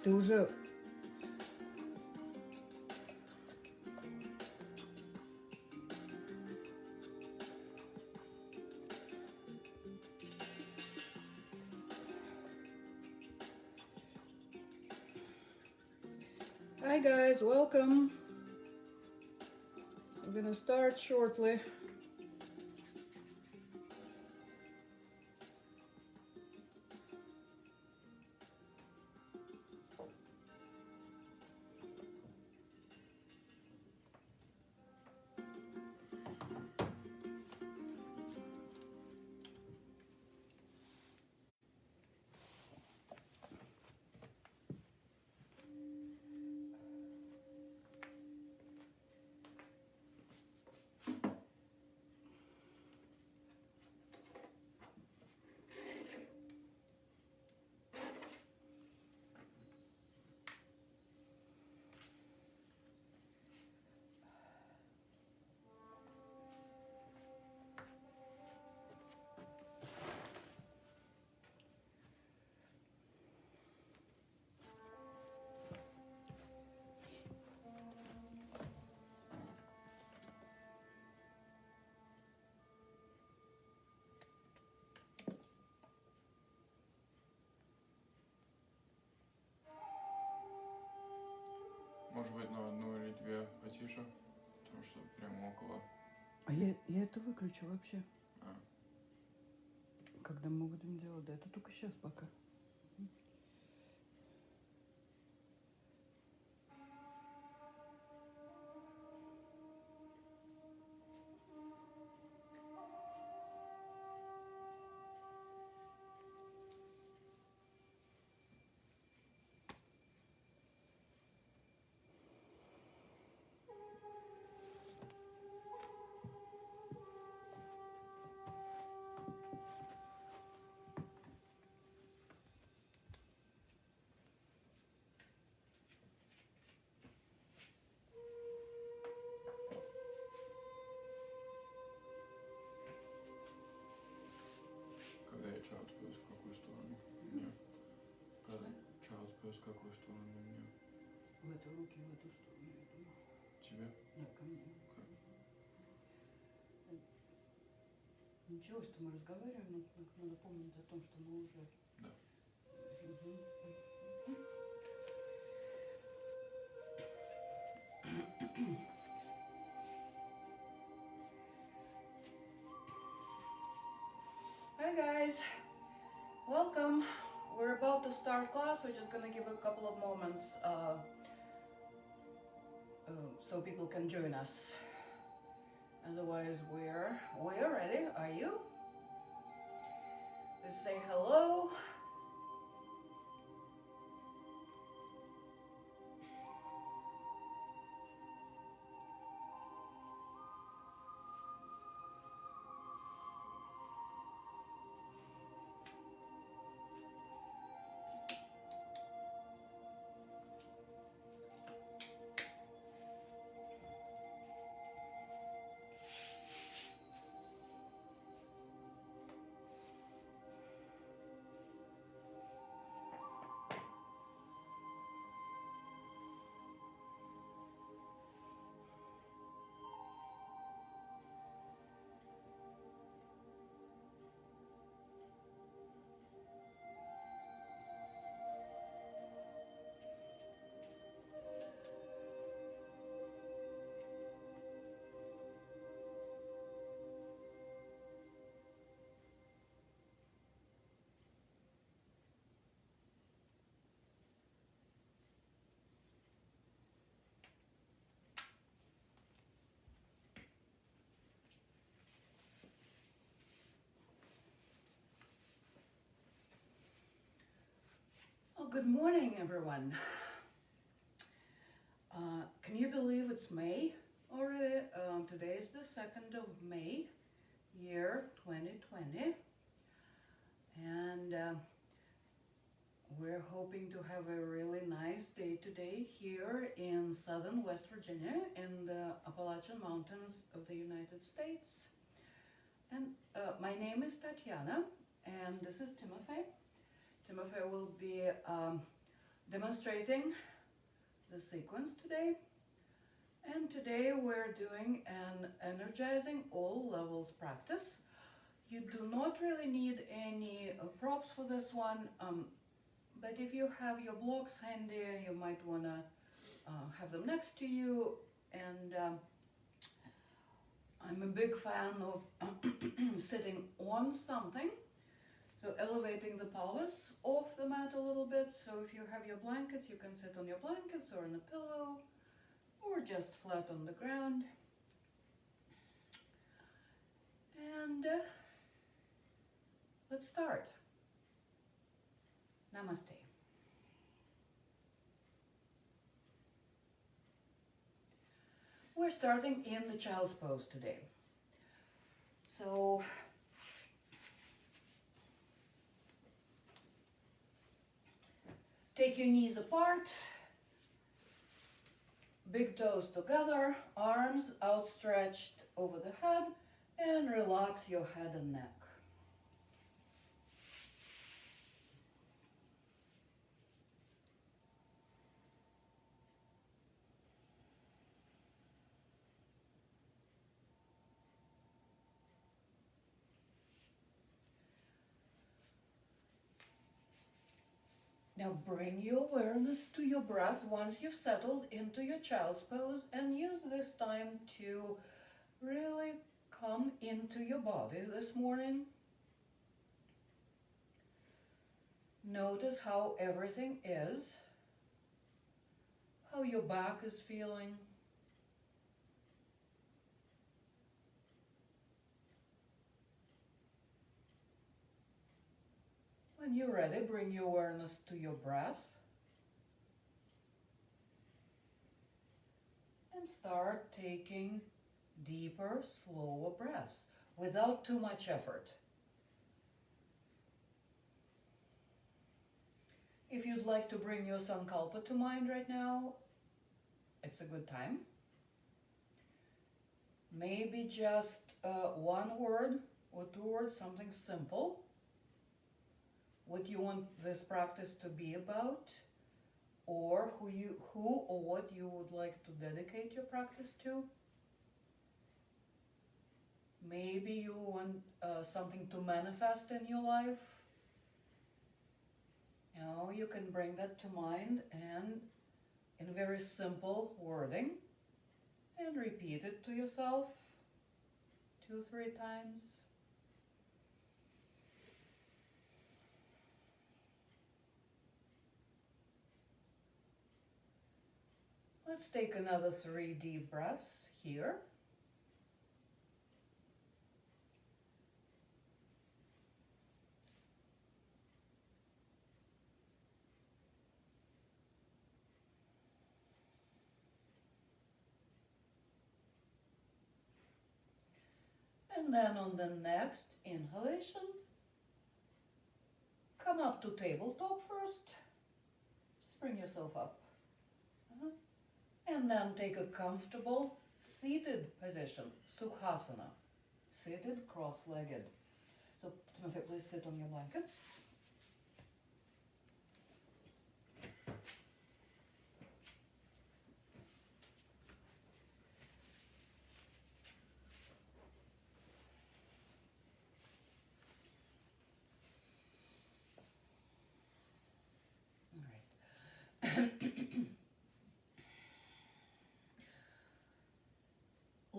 Ты уже... Hi guys, welcome. I'm gonna start shortly. Может быть, на одну или две потише, потому что прямо около. А я это выключу вообще. А. Когда мы будем делать, да, это только сейчас пока. Когда я чаус пью, в какую сторону? Мне. Когда чаус пью, в какую сторону мне? В эту руки, в эту сторону, я думаю. Тебе? Да, ко мне. Как? Ничего, что мы разговариваем, но надо помнить о том, что мы уже... Да. Hi guys, welcome. We're about to start class. We're just gonna give a couple of moments so people can join us. Otherwise, we're ready. Are you? Just say hello. Well, good morning, everyone. Can you believe it's May already? Today is the 2nd of May, year 2020. And we're hoping to have a really nice day today here in southern West Virginia in the Appalachian Mountains of the United States. And my name is Tatiana, and this is Timofey. Timofey will be demonstrating the sequence today. And today we're doing an energizing all levels practice. You do not really need any props for this one, but if you have your blocks handy, you might want to have them next to you. And I'm a big fan of sitting on something, so elevating the pelvis off the mat a little bit. So if you have your blankets, you can sit on your blankets or on a pillow or just flat on the ground. And let's start. Namaste. We're starting in the child's pose today. So take your knees apart, big toes together, arms outstretched over the head, and relax your head and neck. Now bring your awareness to your breath once you've settled into your child's pose, and use this time to really come into your body this morning. Notice how everything is, how your back is feeling. When you're ready, bring your awareness to your breath and start taking deeper, slower breaths without too much effort. If you'd like to bring your sankalpa to mind right now, it's a good time. Maybe just one word or two words, something simple. What you want this practice to be about, or who or what you would like to dedicate your practice to. Maybe you want something to manifest in your life. Now you can bring that to mind and in very simple wording, and repeat it to yourself 2-3 times. Let's take another 3 deep breaths here. And then on the next inhalation, come up to tabletop first. Just bring yourself up. And then take a comfortable seated position, Sukhasana, seated cross-legged. So Timothy, please sit on your blankets. All right.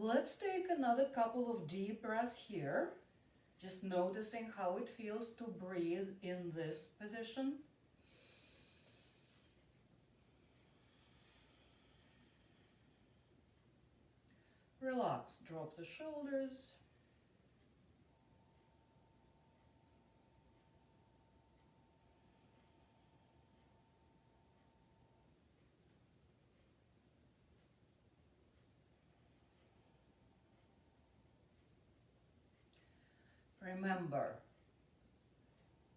Let's take another couple of deep breaths here, just noticing how it feels to breathe in this position. Relax, drop the shoulders. Remember,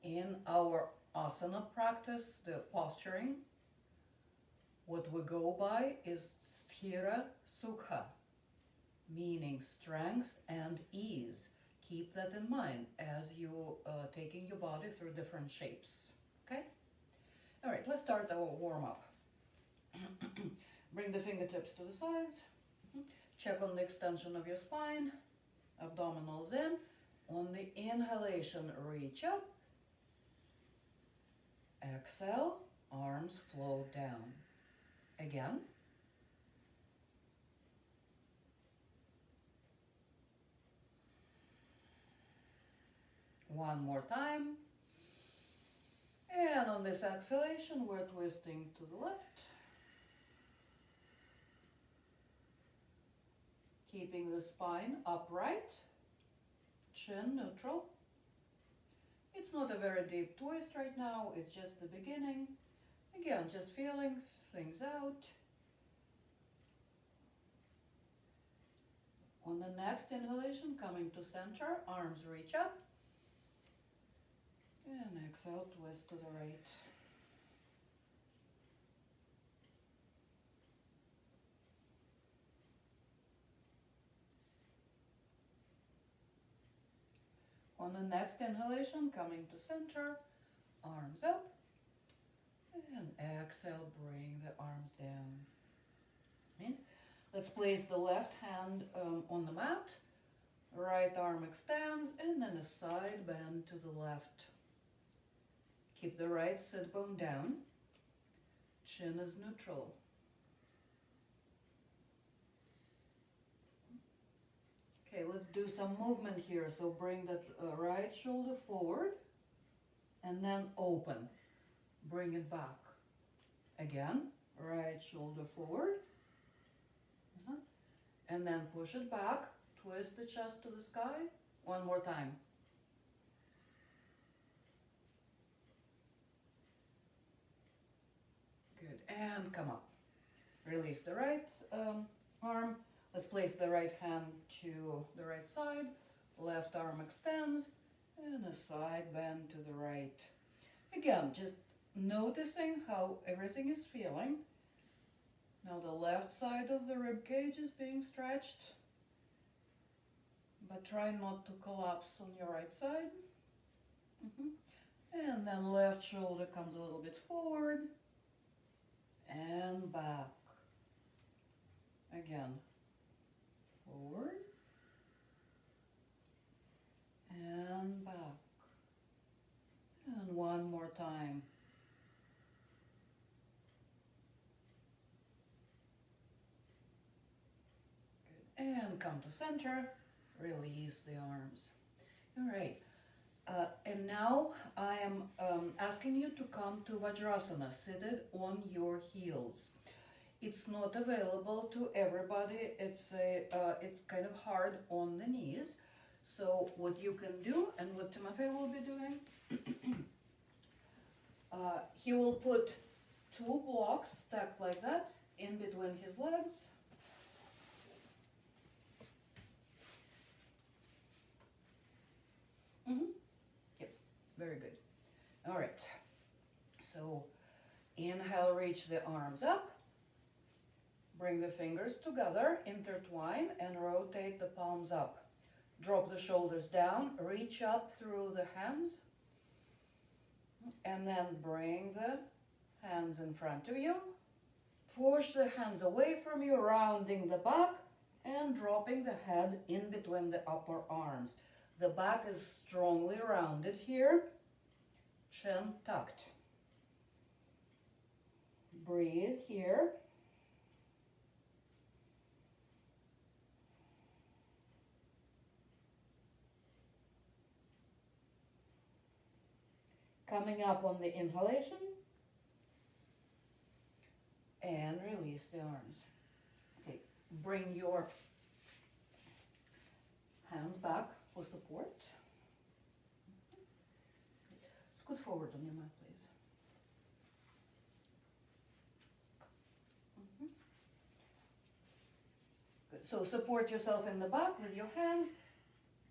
in our asana practice, the posturing, what we go by is sthira sukha, meaning strength and ease. Keep that in mind as you taking your body through different shapes, okay? All right, let's start our warm up. Bring the fingertips to the sides. Check on the extension of your spine, abdominals in. On the inhalation, reach up. Exhale, arms flow down. Again. One more time. And on this exhalation, we're twisting to the left. Keeping the spine upright, chin neutral. It's not a very deep twist right now, it's just the beginning. Again, just feeling things out. On the next inhalation, coming to center, arms reach up. And exhale, twist to the right. On the next inhalation, coming to center, arms up. And exhale, bring the arms down. And let's place the left hand on the mat. Right arm extends and then a side bend to the left. Keep the right sit bone down. Chin is neutral. Okay, let's do some movement here. So bring that right shoulder forward and then open. Bring it back. Again, right shoulder forward. And then push it back. Twist the chest to the sky. One more time. Good, and come up. Release the right arm. Let's place the right hand to the right side. Left arm extends and a side bend to the right. Again, just noticing how everything is feeling. Now the left side of the rib cage is being stretched, but try not to collapse on your right side. And then left shoulder comes a little bit forward and back. Again, forward and back. And one more time. Good. And come to center. Release the arms. All right. And now I am asking you to come to Vajrasana, seated on your heels. It's not available to everybody. It's kind of hard on the knees. So what you can do, and what Timothy will be doing, he will put 2 blocks stacked like that in between his legs. Yep, very good. All right. So inhale, reach the arms up. Bring the fingers together, intertwine, and rotate the palms up. Drop the shoulders down, reach up through the hands, and then bring the hands in front of you. Push the hands away from you, rounding the back, and dropping the head in between the upper arms. The back is strongly rounded here, chin tucked. Breathe here. Coming up on the inhalation, and release the arms. Okay, bring your hands back for support. Scoot forward on your mat, please. Good. So support yourself in the back with your hands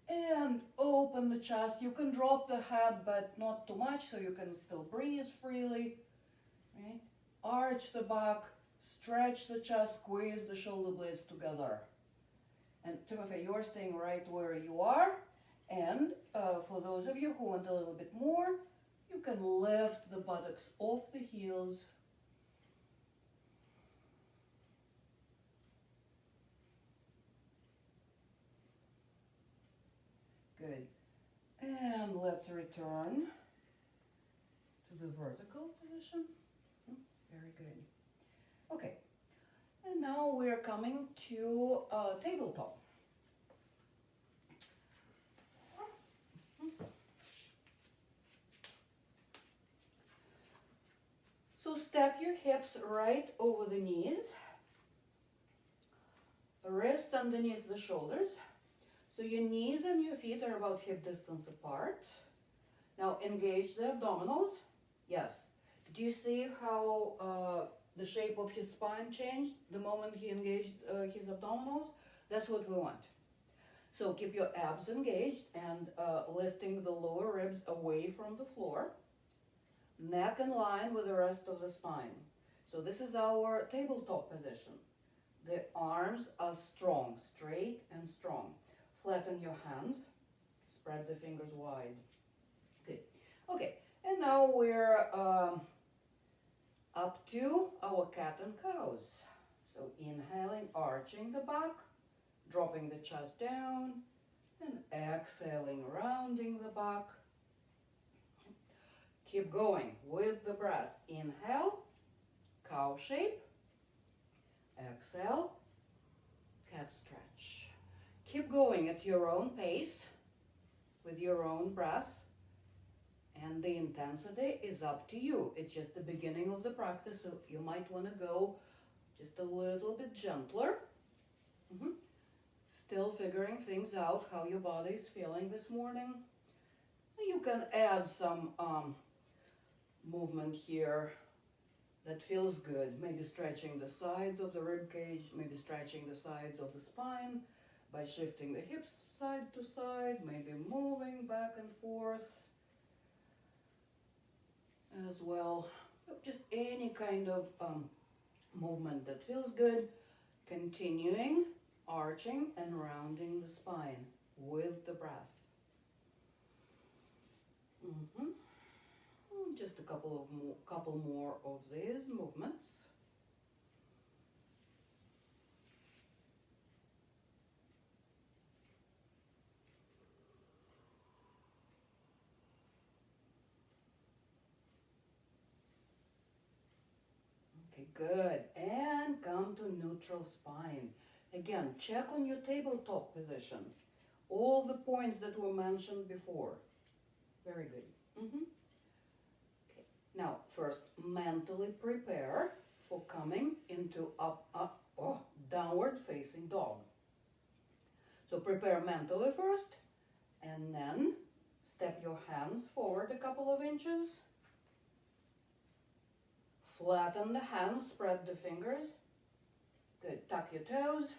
and open the chest. You can drop the head, but not too much, so you can still breathe freely. Right? Arch the back, stretch the chest, squeeze the shoulder blades together. And Timothy, you're staying right where you are. And for those of you who want a little bit more, you can lift the buttocks off the heels. Good. And let's return to the vertical position. Very good. Okay. And now we're coming to tabletop. So stack your hips right over the knees. Wrists underneath the shoulders. So your knees and your feet are about hip distance apart. Now engage the abdominals. Yes. Do you see how the shape of his spine changed the moment he engaged his abdominals? That's what we want. So keep your abs engaged and lifting the lower ribs away from the floor. Neck in line with the rest of the spine. So this is our tabletop position. The arms are strong, straight and strong. Flatten your hands. Spread the fingers wide. Good. Okay, and now we're up to our cat and cows. So inhaling, arching the back, dropping the chest down, and exhaling, rounding the back. Keep going with the breath. Inhale, cow shape. Exhale, cat stretch. Keep going at your own pace with your own breath. And the intensity is up to you. It's just the beginning of the practice, so you might want to go just a little bit gentler. Still figuring things out, how your body is feeling this morning. You can add some movement here that feels good. Maybe stretching the sides of the rib cage, maybe stretching the sides of the spine by shifting the hips side to side, maybe moving back and forth as well. So just any kind of movement that feels good. Continuing, arching and rounding the spine with the breath. Just a couple more of these movements. Okay, good. And come to neutral spine. Again, check on your tabletop position. All the points that were mentioned before. Very good. Okay. Now, first, mentally prepare for coming into downward facing dog. So prepare mentally first, and then step your hands forward a couple of inches. Flatten the hands, spread the fingers. Good. Tuck your toes.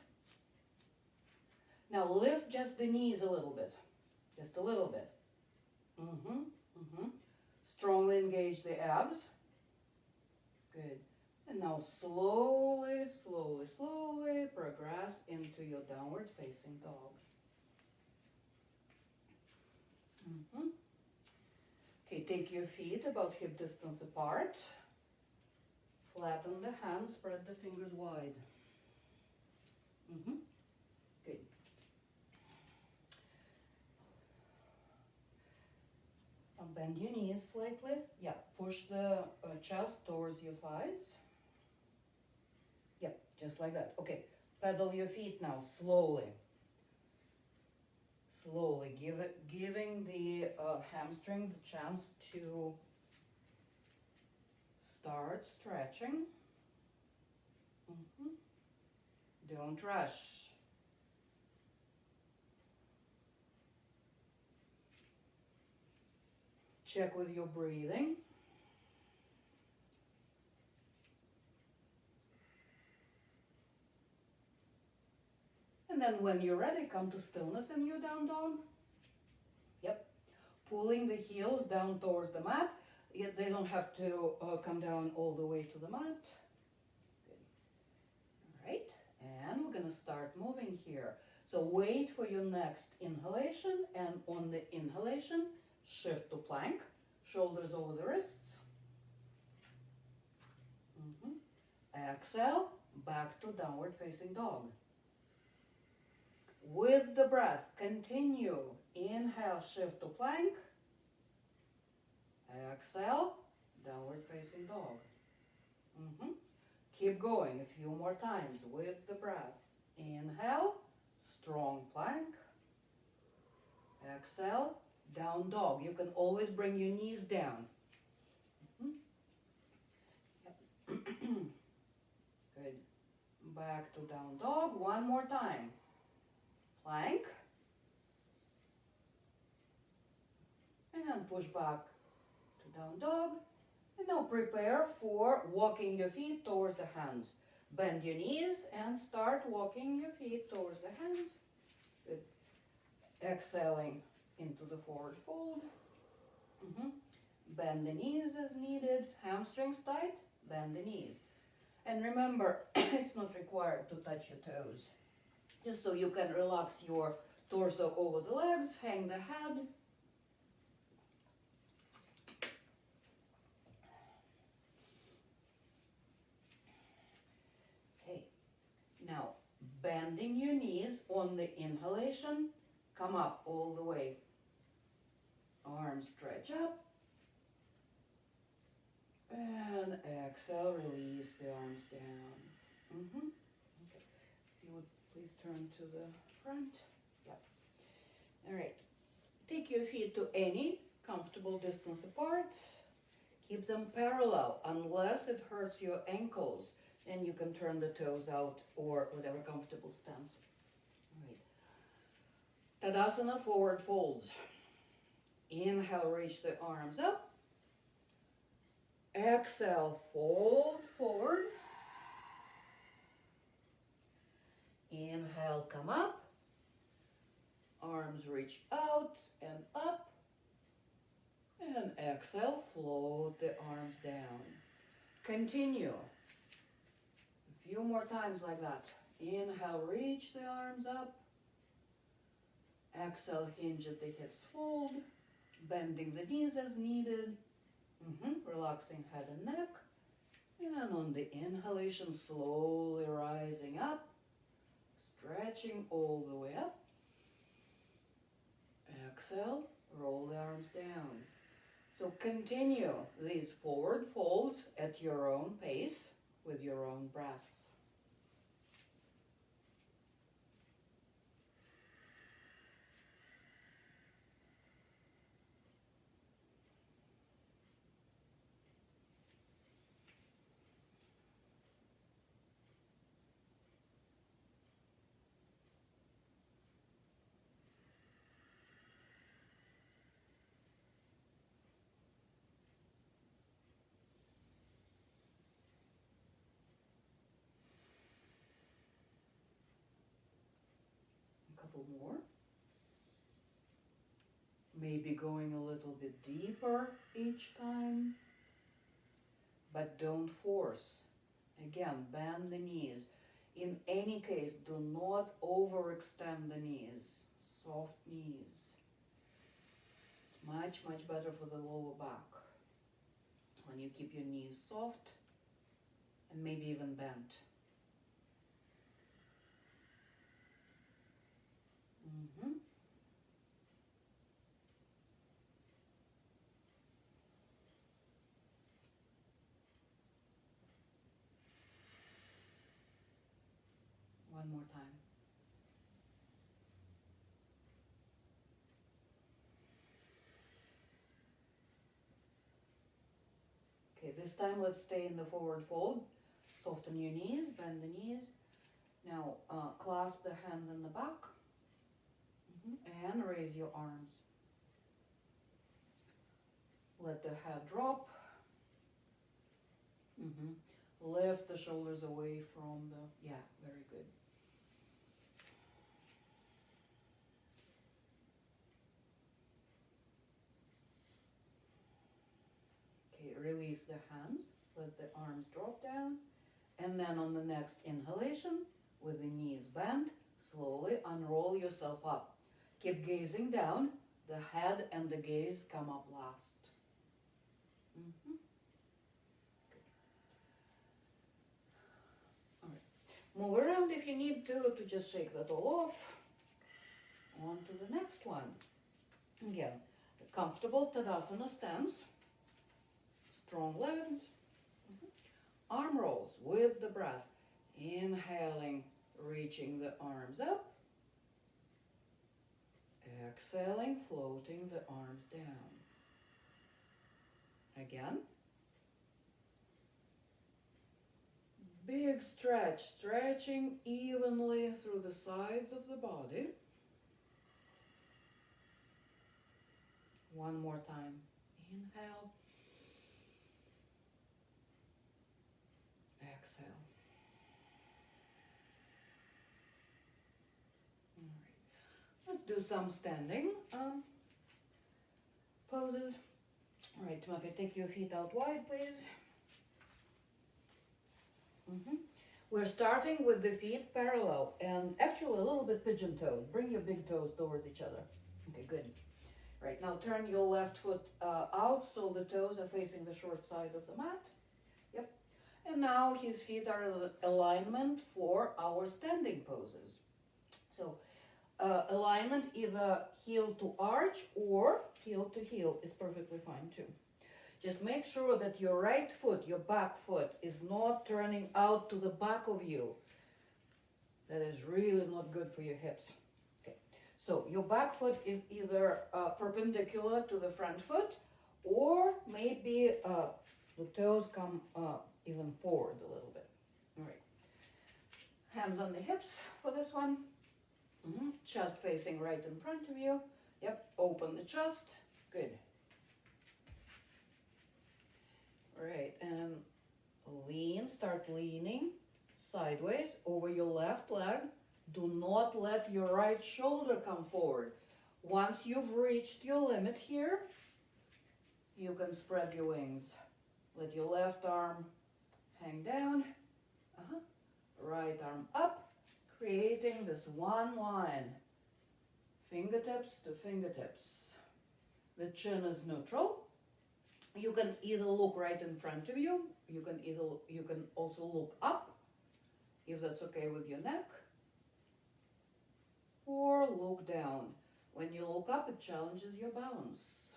Now lift just the knees a little bit. Just a little bit. Strongly engage the abs. Good. And now slowly, slowly, slowly progress into your downward facing dog. Okay, take your feet about hip distance apart. Flatten the hands, spread the fingers wide. Good. Now bend your knees slightly. Yeah, push the chest towards your thighs. Yep, just like that. Okay, pedal your feet now, slowly. Slowly, giving the hamstrings a chance to start stretching. Don't rush. Check with your breathing. And then when you're ready, come to stillness in your down dog. Yep. Pulling the heels down towards the mat. Yet they don't have to come down all the way to the mat. Good. All right. And we're going to start moving here. So wait for your next inhalation. And on the inhalation, shift to plank. Shoulders over the wrists. Exhale, back to downward facing dog. With the breath, continue. Inhale, shift to plank. Exhale, downward facing dog. Keep going a few more times with the breath. Inhale, strong plank. Exhale, down dog. You can always bring your knees down. Good. Back to down dog. One more time. Plank. And push back to down dog. And now prepare for walking your feet towards the hands. Bend your knees and start walking your feet towards the hands. Good. Exhaling into the forward fold. Bend the knees as needed. Hamstrings tight. Bend the knees. And remember, it's not required to touch your toes. Just so you can relax your torso over the legs, hang the head. Okay. Now, bending your knees on the inhalation, come up all the way. Arms stretch up. And exhale, release the arms down. Okay. If you would please turn to the front. Yep. All right. Take your feet to any comfortable distance apart. Keep them parallel unless it hurts your ankles. Then you can turn the toes out or whatever comfortable stance. All right. Tadasana, forward folds. Inhale, reach the arms up. Exhale, fold forward. Inhale, come up. Arms reach out and up. And exhale, float the arms down. Continue. A few more times like that. Inhale, reach the arms up. Exhale, hinge at the hips, fold. Bending the knees as needed. Relaxing head and neck. And on the inhalation, slowly rising up. Stretching all the way up. Exhale, roll the arms down. So continue these forward folds at your own pace with your own breath. Couple more. Maybe going a little bit deeper each time, but don't force. Again, bend the knees. In any case, do not overextend the knees. Soft knees. It's much, much better for the lower back when you keep your knees soft and maybe even bent. One more time. Okay, this time let's stay in the forward fold. Soften your knees, bend the knees. Now clasp the hands in the back and raise your arms. Let the head drop. Lift the shoulders away from the, yeah, very good. Okay, release the hands, let the arms drop down. And then on the next inhalation, with the knees bent, slowly unroll yourself up. Keep gazing down, the head and the gaze come up last. Mhm. All right. Move around if you need to just shake that all off. On to the next one. Again, a comfortable Tadasana stance. Strong legs. Arm rolls with the breath. Inhaling, reaching the arms up. Exhaling, floating the arms down. Again. Big stretch, stretching evenly through the sides of the body. One more time. Inhale. Exhale. All right. Let's do some standing poses. All right, Timothy, take your feet out wide, please. We're starting with the feet parallel and actually a little bit pigeon-toed. Bring your big toes toward each other. Okay, good. Right, now turn your left foot out so the toes are facing the short side of the mat. Yep. And now his feet are in alignment for our standing poses. So alignment either heel to arch or heel to heel is perfectly fine too. Just make sure that your right foot, your back foot, is not turning out to the back of you. That is really not good for your hips. Okay. So your back foot is either perpendicular to the front foot, or maybe the toes come even forward a little bit. All right. Hands on the hips for this one. Chest facing right in front of you. Yep. Open the chest. Good. Right, and lean, start leaning sideways over your left leg. Do not let your right shoulder come forward. Once you've reached your limit here, you can spread your wings. Let your left arm hang down. Right arm up, creating this one line. Fingertips to fingertips. The chin is neutral. You can either look right in front of you, you can also look up, if that's okay with your neck, or look down. When you look up, it challenges your balance.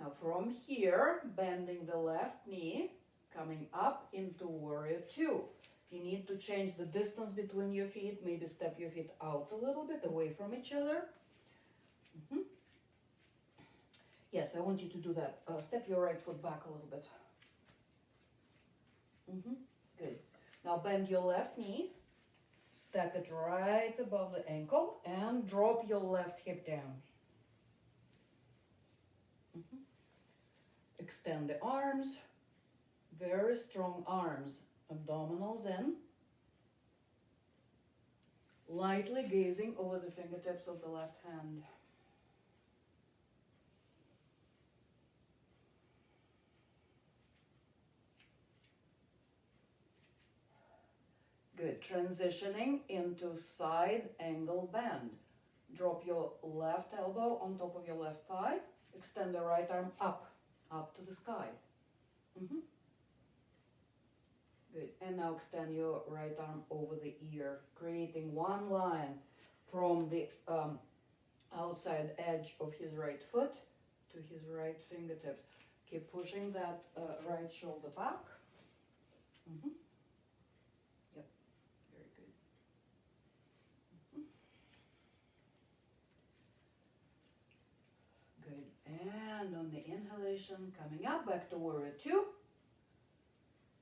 Now from here, bending the left knee, coming up into Warrior Two. If you need to change the distance between your feet, maybe step your feet out a little bit away from each other. Yes, I want you to do that. Step your right foot back a little bit. Good. Now bend your left knee, stack it right above the ankle, and drop your left hip down. Extend the arms, very strong arms. Abdominals in, lightly gazing over the fingertips of the left hand. Good. Transitioning into side angle bend. Drop your left elbow on top of your left thigh. Extend the right arm up to the sky. Good. And now extend your right arm over the ear, creating one line from the outside edge of his right foot to his right fingertips. Keep pushing that right shoulder back. Yep, very good. Good. And on the inhalation, coming up, back to Warrior Two.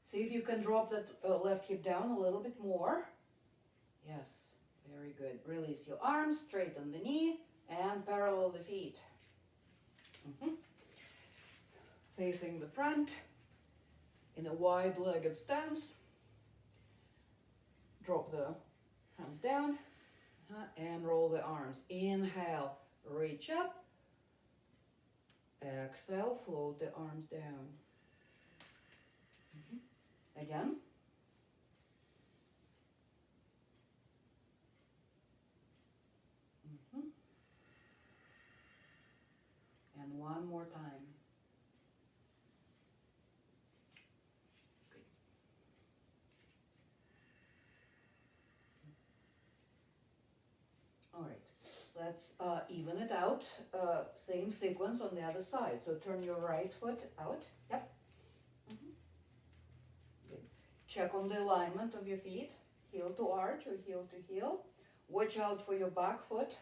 See if you can drop that left hip down a little bit more. Yes, very good. Release your arms, straighten the knee, and parallel the feet. Facing the front in a wide-legged stance. Drop the hands down and roll the arms. Inhale, reach up. Exhale, float the arms down. Again. Mhm. And one more time. Good. All right, let's even it out. Same sequence on the other side. So turn your right foot out. Yep. Mhm. Good. Check on the alignment of your feet. Heel to arch or heel to heel. Watch out for your back foot,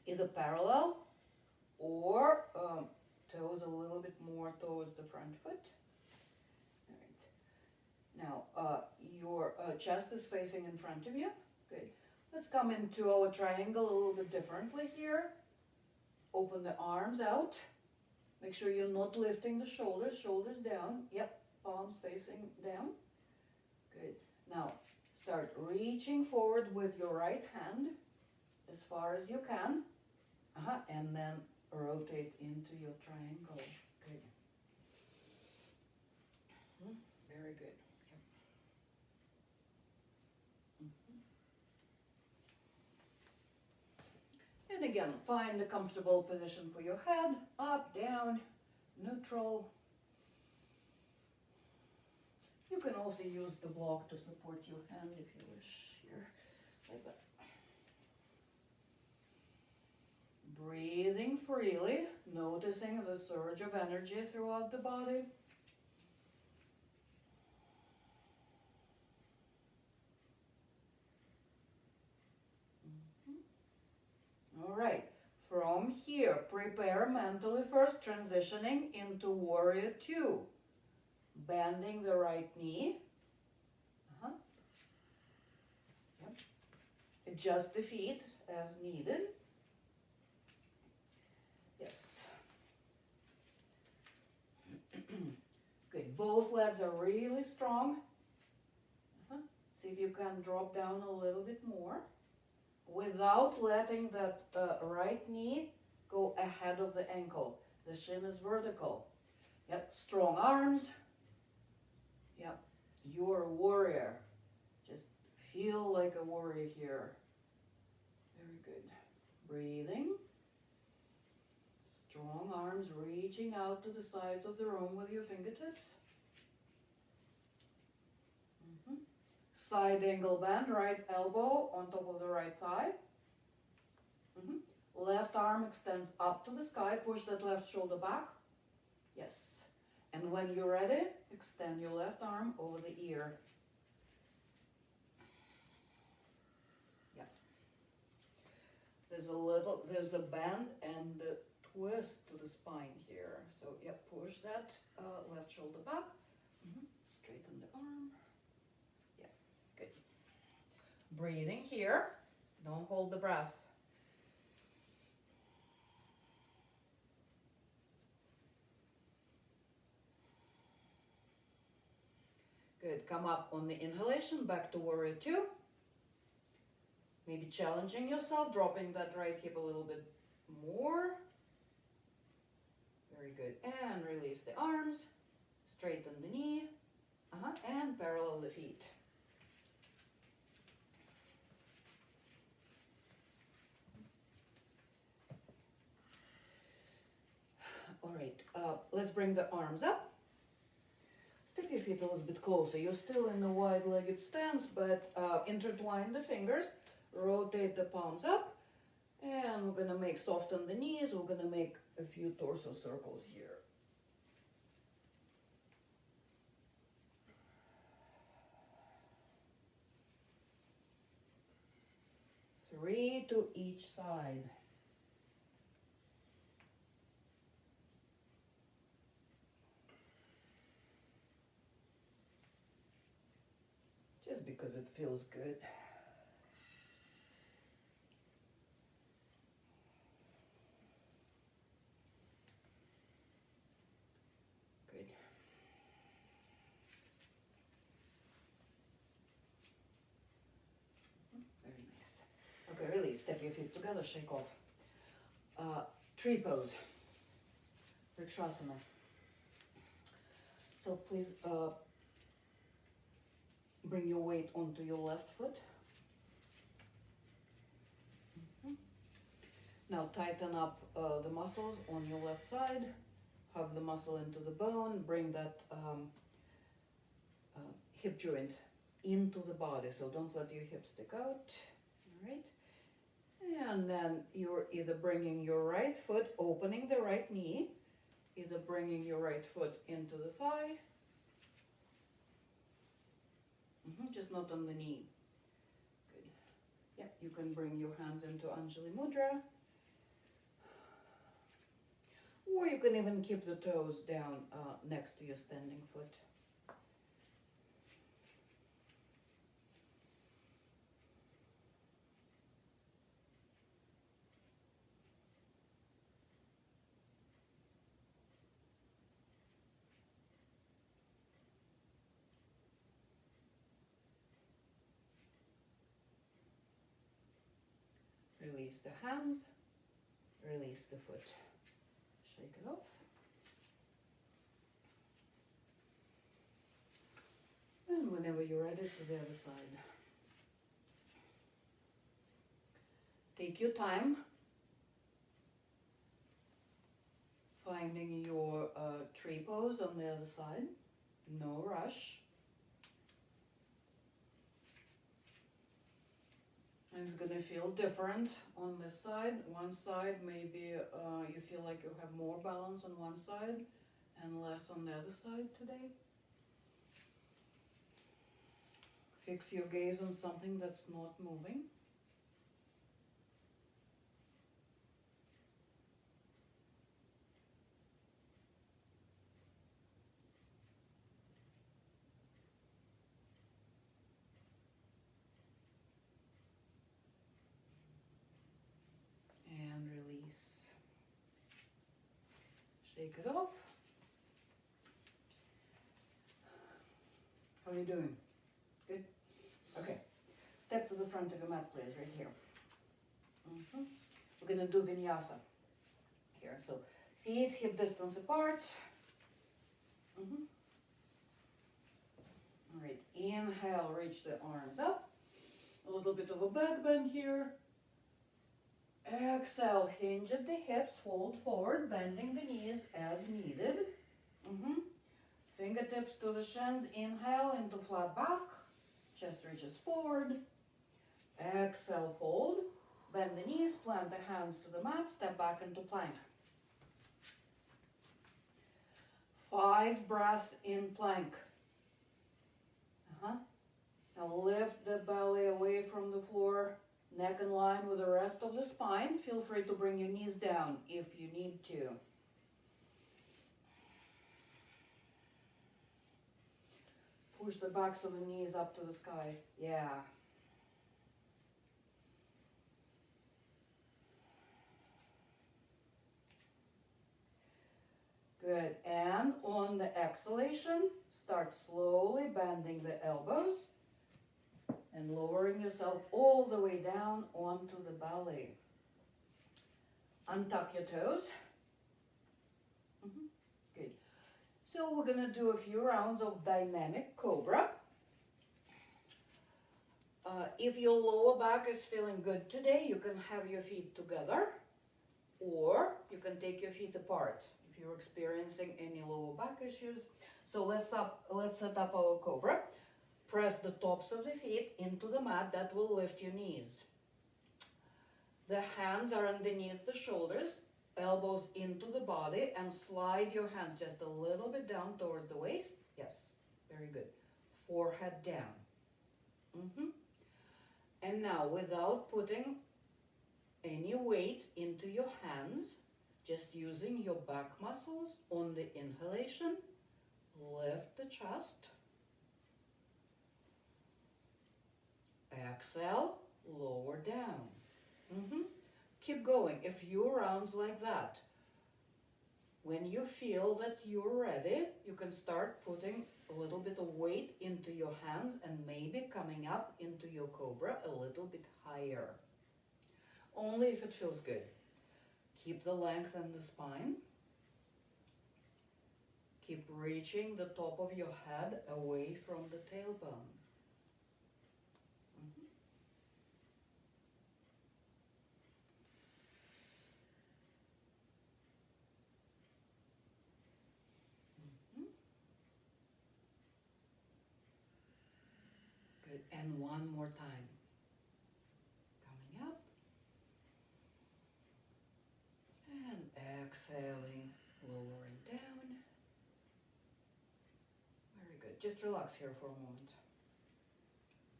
either parallel or toes a little bit more towards the front foot. All right. Now your chest is facing in front of you. Good. Let's come into our triangle a little bit differently here. Open the arms out. Make sure you're not lifting the shoulders. Shoulders down. Yep. Palms facing down. Good. Now start reaching forward with your right hand as far as you can. And then rotate into your triangle. Good. Very good. Yep. And again, find a comfortable position for your head. Up, down, neutral. You can also use the block to support your hand if you wish here, like that. Breathing freely, noticing the surge of energy throughout the body. All right, from here, prepare mentally first, transitioning into Warrior Two. Bending the right knee. Yep. Adjust the feet as needed. Yes. Good. Both legs are really strong. See if you can drop down a little bit more without letting that right knee go ahead of the ankle. The shin is vertical. Yep. Strong arms. Yep. You're a warrior. Just feel like a warrior here. Very good. Breathing. Strong arms reaching out to the sides of the room with your fingertips. Side angle bend, right elbow on top of the right thigh. Left arm extends up to the sky. Push that left shoulder back. Yes. And when you're ready, extend your left arm over the ear. Yep. There's a bend and the twist to the spine here. So yep, push that left shoulder back. Straighten the arm. Yeah, good. Breathing here. Don't hold the breath. Good. Come up on the inhalation, back to Warrior Two. Maybe challenging yourself, dropping that right hip a little bit more. Very good. And release the arms. Straighten the knee. And parallel the feet. All right. Let's bring the arms up. Step your feet a little bit closer. You're still in the wide-legged stance, but intertwine the fingers. Rotate the palms up. And we're going to soften the knees. We're going to make a few torso circles here. 3 to each side. Just because it feels good. Good. Very nice. Okay, release. Step your feet together, shake off. Tree pose. Vrikshasana. So please bring your weight onto your left foot. Now tighten up the muscles on your left side. Hug the muscle into the bone. Bring that hip joint into the body. So don't let your hips stick out. All right. And then you're either bringing your right foot, opening the right knee, either bringing your right foot into the thigh, just not on the knee. Good. Yeah, you can bring your hands into Anjali Mudra. Or you can even keep the toes down next to your standing foot. Release the hands, release the foot. Shake it off. And whenever you're ready, to the other side. Take your time finding your tree pose on the other side. No rush. And it's going to feel different on this side. One side, maybe you feel like you have more balance on one side and less on the other side today. Fix your gaze on something that's not moving. And release. Shake it off. How are you doing? Good? Okay. Step to the front of your mat, please, right here. We're going to do vinyasa here. So feet hip distance apart. All right. Inhale, reach the arms up. A little bit of a back bend here. Exhale, hinge at the hips, fold forward, bending the knees as needed. Fingertips to the shins. Inhale into flat back. Chest reaches forward. Exhale, fold. Bend the knees, plant the hands to the mat, step back into plank. 5 breaths in plank. Now lift the belly away from the floor, neck in line with the rest of the spine. Feel free to bring your knees down if you need to. Push the backs of the knees up to the sky. Yeah. Good. And on the exhalation, start slowly bending the elbows and lowering yourself all the way down onto the belly. Untuck your toes. Good. So we're going to do a few rounds of dynamic cobra. If your lower back is feeling good today, you can have your feet together, or you can take your feet apart if you're experiencing any lower back issues. So let's set up our cobra. Press the tops of the feet into the mat. That will lift your knees. The hands are underneath the shoulders, elbows into the body, and slide your hands just a little bit down towards the waist. Yes, very good. Forehead down. And now, without putting any weight into your hands, just using your back muscles on the inhalation, lift the chest. Exhale, lower down. Keep going. A few rounds like that. When you feel that you're ready, you can start putting a little bit of weight into your hands and maybe coming up into your cobra a little bit higher. Only if it feels good. Keep the length in the spine. Keep reaching the top of your head away from the tailbone. Good. And one more time. Coming up. And exhaling, lowering down. Very good. Just relax here for a moment.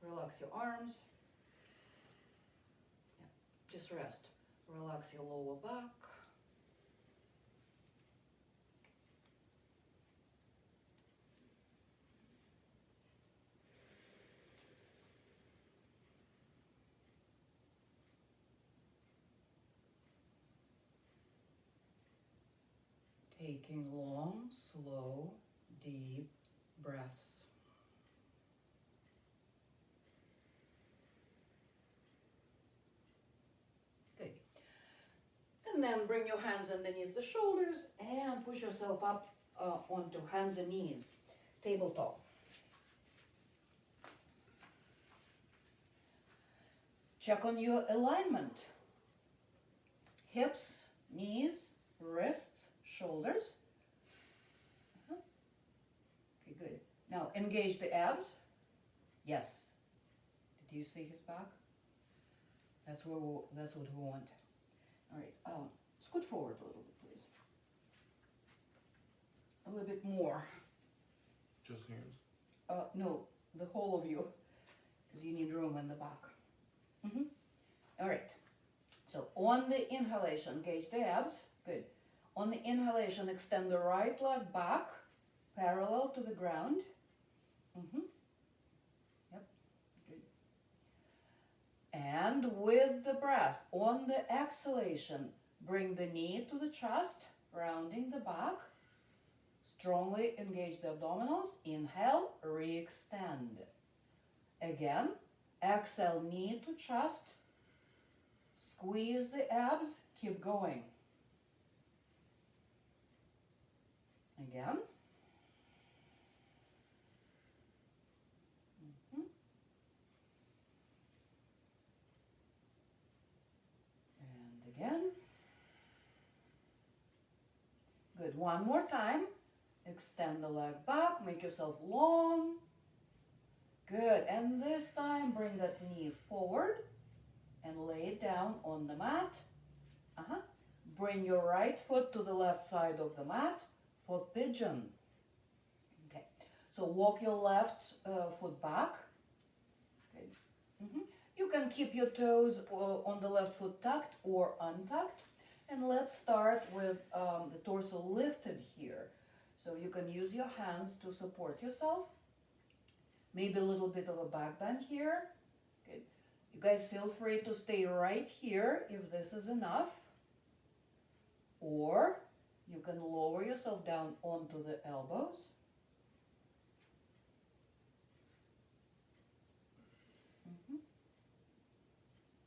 Relax your arms. Yeah. Just rest. Relax your lower back. Taking long, slow, deep breaths. Good. And then bring your hands underneath the shoulders and push yourself up onto hands and knees, tabletop. Check on your alignment. Hips, knees, wrists, shoulders. Okay, good. Now engage the abs. Yes. Did you see his back? That's what we want. All right. Scoot forward a little bit, please. A little bit more. Just hands? No, the whole of you, because you need room in the back. All right. So on the inhalation, engage the abs. Good. On the inhalation, extend the right leg back, parallel to the ground. Yep. Good. And with the breath, on the exhalation, bring the knee to the chest, rounding the back. Strongly engage the abdominals. Inhale, re-extend. Again, exhale, knee to chest. Squeeze the abs, keep going. Again. And again. Good. One more time. Extend the leg back, make yourself long. Good. And this time, bring that knee forward and lay it down on the mat. Bring your right foot to the left side of the mat for pigeon. Okay. So walk your left foot back. Good. You can keep your toes on the left foot tucked or untucked. And let's start with the torso lifted here. So you can use your hands to support yourself. Maybe a little bit of a back bend here. Good. You guys feel free to stay right here if this is enough. Or you can lower yourself down onto the elbows.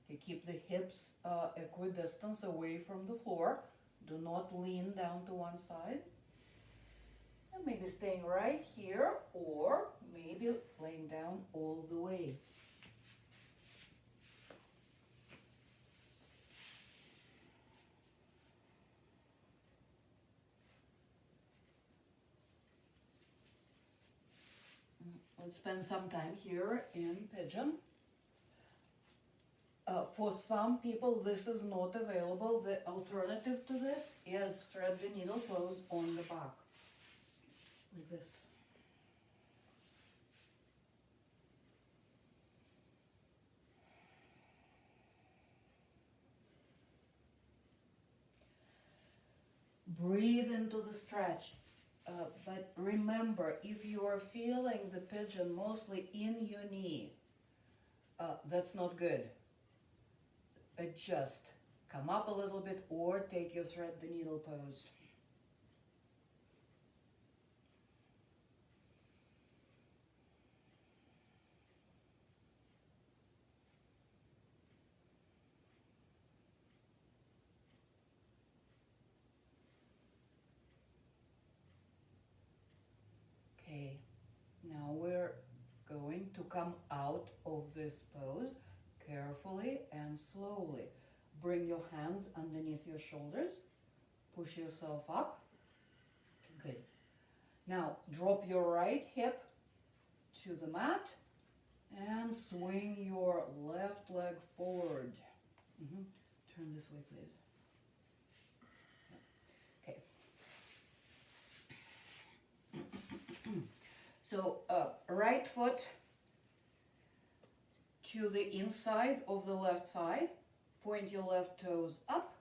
Okay, keep the hips equidistant away from the floor. Do not lean down to one side. And maybe staying right here, or maybe laying down all the way. Let's spend some time here in pigeon. For some people, this is not available. The alternative to this is thread the needle pose on the back, like this. Breathe into the stretch. But remember, if you are feeling the pigeon mostly in your knee, that's not good. Adjust. Come up a little bit or take your thread the needle pose. Okay, now we're going to come out of this pose carefully and slowly. Bring your hands underneath your shoulders. Push yourself up. Good. Now drop your right hip to the mat And swing your left leg forward. Turn this way, please. Okay. So right foot to the inside of the left thigh. Point your left toes up.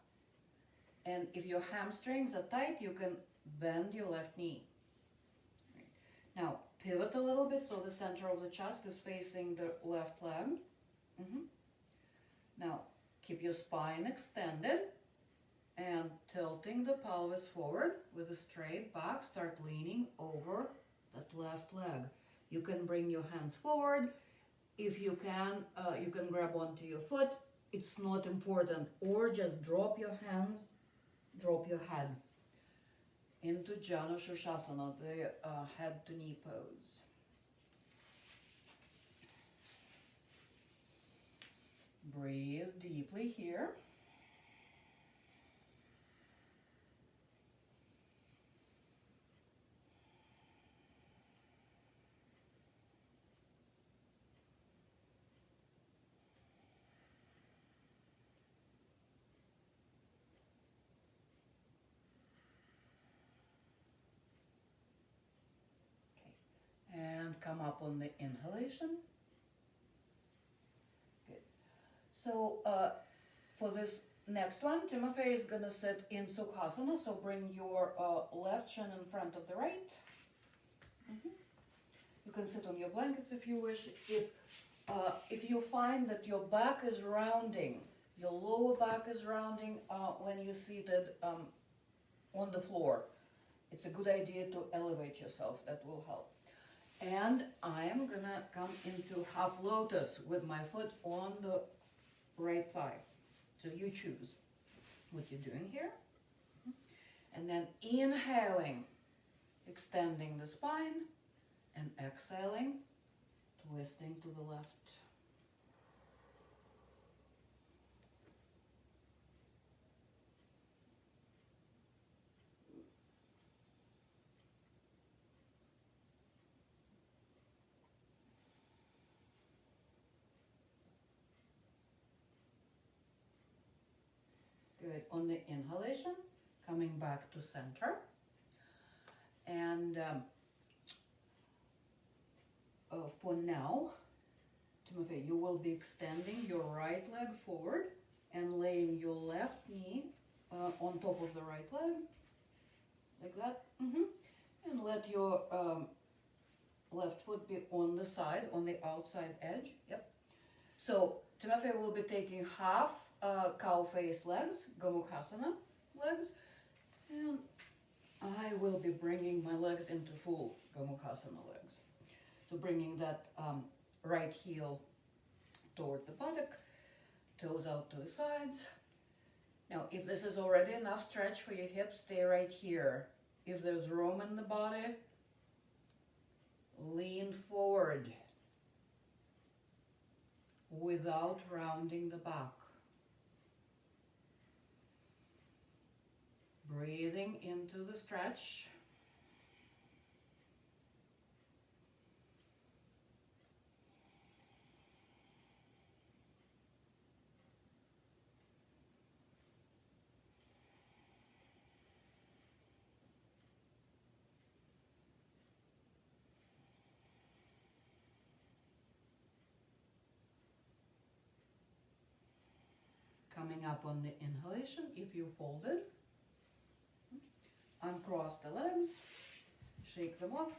And if your hamstrings are tight, you can bend your left knee. Now, pivot a little bit so the center of the chest is facing the left leg. Now, keep your spine extended and tilting the pelvis forward with a straight back. Start leaning over that left leg. You can bring your hands forward. If you can grab onto your foot. It's not important. Or just drop your hands, drop your head into Janu Shirshasana, the head to knee pose. Breathe deeply here. And come up on the inhalation. Good. So for this next one, Timofey is going to sit in Sukhasana. So bring your left shin in front of the right. You can sit on your blankets if you wish. If you find that your back is rounding, your lower back is rounding when you're seated on the floor, it's a good idea to elevate yourself. That will help. And I am gonna come into half lotus with my foot on the right thigh. So you choose what you're doing here. And then inhaling, extending the spine, and exhaling, twisting to the left. Good. On the inhalation, coming back to center. And for now, Timofey, you will be extending your right leg forward and laying your left knee on top of the right leg, like that. And let your left foot be on the side, on the outside edge. Yep. So Timofey will be taking half cow face legs, Gomukhasana legs, and I will be bringing my legs into full Gomukhasana legs. So bringing that right heel toward the buttock, toes out to the sides. Now, if this is already enough stretch for your hips, stay right here. If there's room in the body, lean forward without rounding the back. Breathing into the stretch. Coming up on the inhalation, if you folded, uncross the legs, shake them off.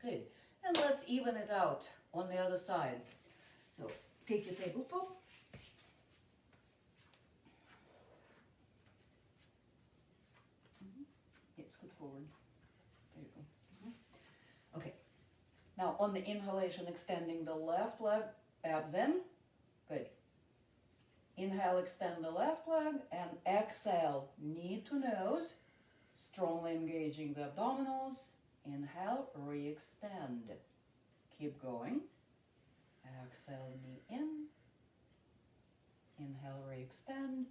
Good. And let's even it out on the other side. So take your tabletop. Yes, scoot forward. There you go. Okay. Now on the inhalation, extending the left leg, abs in. Good. Inhale, extend the left leg, and exhale, knee to nose, strongly engaging the abdominals. Inhale, re-extend. Keep going. Exhale, knee in. Inhale, re-extend.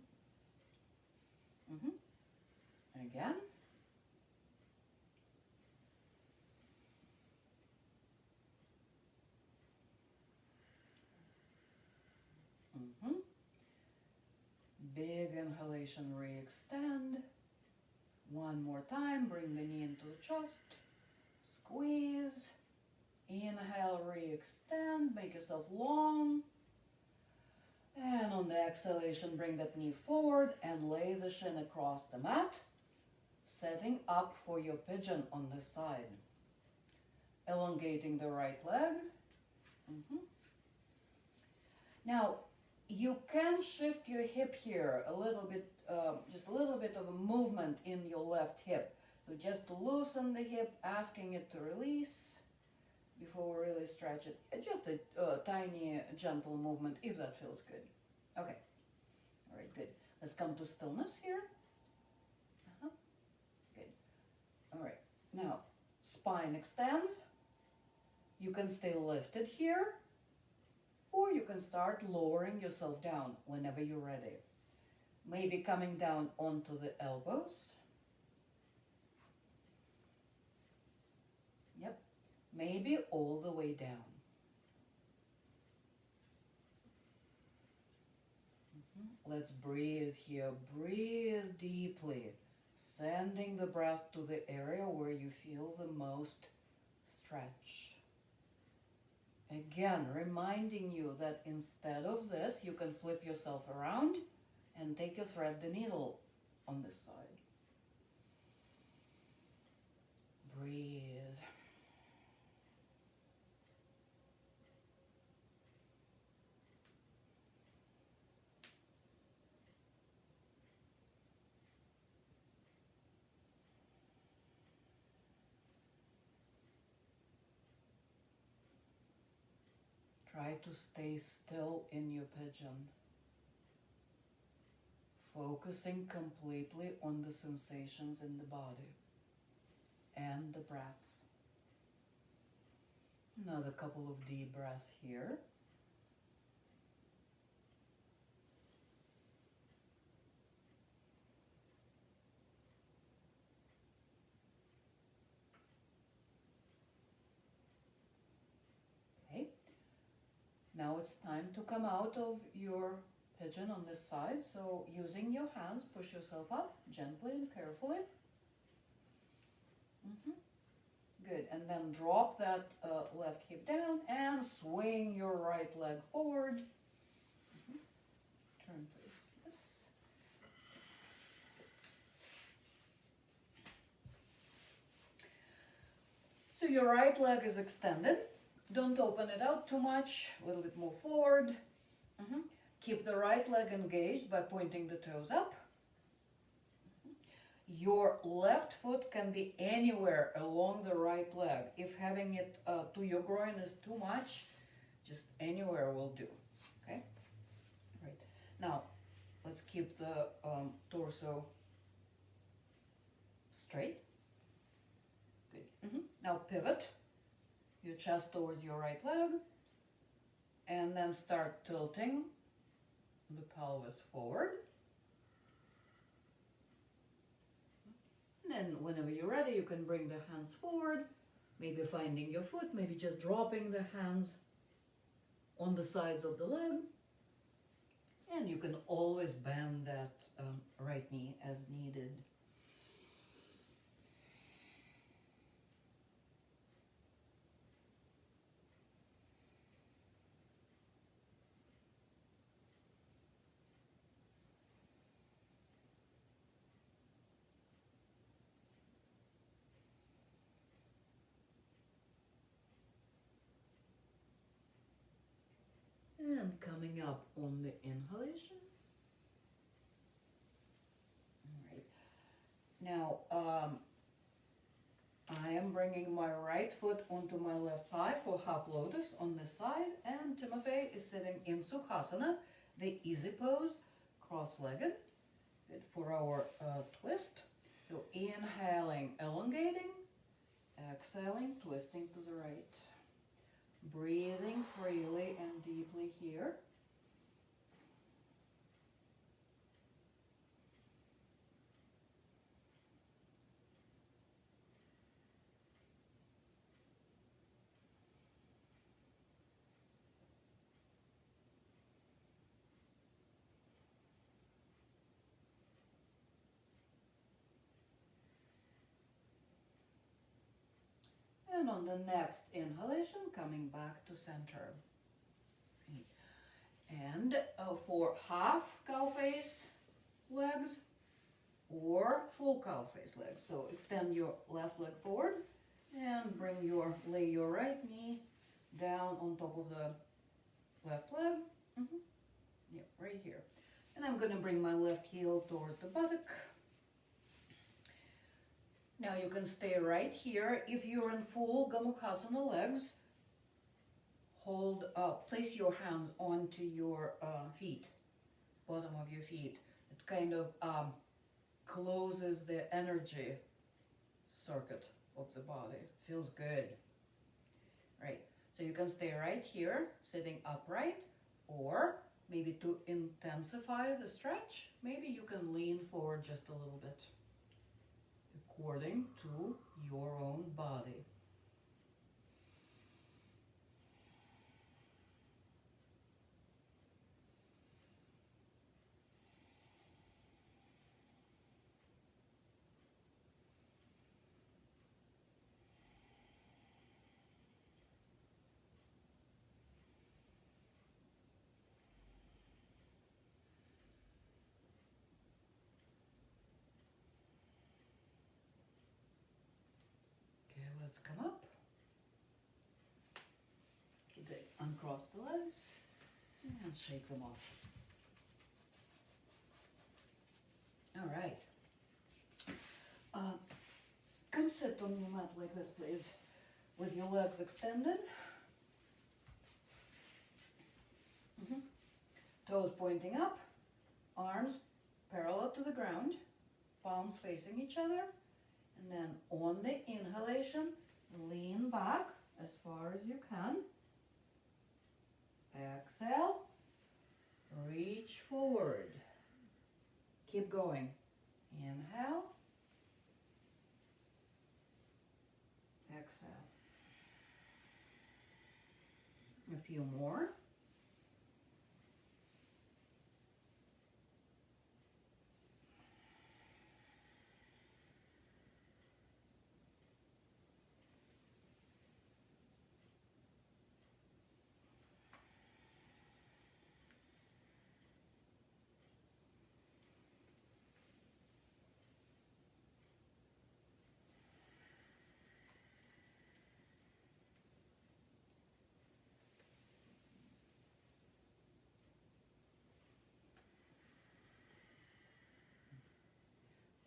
Again. Big inhalation, re-extend. One more time, bring the knee into the chest. Squeeze. Inhale, re-extend, make yourself long. And on the exhalation, bring that knee forward and lay the shin across the mat, setting up for your pigeon on this side. Elongating the right leg. Now, you can shift your hip here a little bit, just a little bit of a movement in your left hip. So just to loosen the hip, asking it to release before we really stretch it. It's just a tiny, gentle movement, if that feels good. Okay. All right, good. Let's come to stillness here. Good. All right. Now, spine extends. You can stay lifted here, or you can start lowering yourself down whenever you're ready. Maybe coming down onto the elbows. Yep. Maybe all the way down. Let's breathe here. Breathe deeply, sending the breath to the area where you feel the most stretch. Again, reminding you that instead of this, you can flip yourself around and take your thread the needle on this side. Breathe. Try to stay still in your pigeon, focusing completely on the sensations in the body and the breath. Another couple of deep breaths here. Now it's time to come out of your pigeon on this side. So using your hands, push yourself up gently and carefully. Good. And then drop that left hip down and swing your right leg forward. Turn please. Yes. So your right leg is extended. Don't open it out too much, a little bit more forward. Keep the right leg engaged by pointing the toes up. Your left foot can be anywhere along the right leg. If having it to your groin is too much, just anywhere will do. Okay? Right. Now, let's keep the torso straight. Good. Now pivot your chest towards your right leg, and then start tilting the pelvis forward. And then whenever you're ready, you can bring the hands forward, maybe finding your foot, maybe just dropping the hands on the sides of the leg. And you can always bend that right knee as needed. And coming up on the inhalation. All right. Now, I am bringing my right foot onto my left thigh for half lotus on this side, and Timothy is sitting in Sukhasana, the easy pose, cross-legged. Good for our twist. So inhaling, elongating, exhaling, twisting to the right. Breathing freely and deeply here. And on the next inhalation, coming back to center. And for half cow face legs or full cow face legs. So extend your left leg forward and lay your right knee down on top of the left leg. Yeah, right here. And I'm going to bring my left heel towards the buttock. Now you can stay right here. If you're in full Gomukhasana legs, place your hands onto your feet, bottom of your feet. It kind of closes the energy circuit of the body. Feels good. Right. So you can stay right here, sitting upright, or maybe to intensify the stretch, maybe you can lean forward just a little bit, according to your own body. Let's come up. Uncross the legs and shake them off. All right. Come sit on your mat like this, please, with your legs extended. Toes pointing up, arms parallel to the ground, palms facing each other. And then on the inhalation, lean back as far as you can. Exhale, reach forward. Keep going. Inhale, exhale. A few more.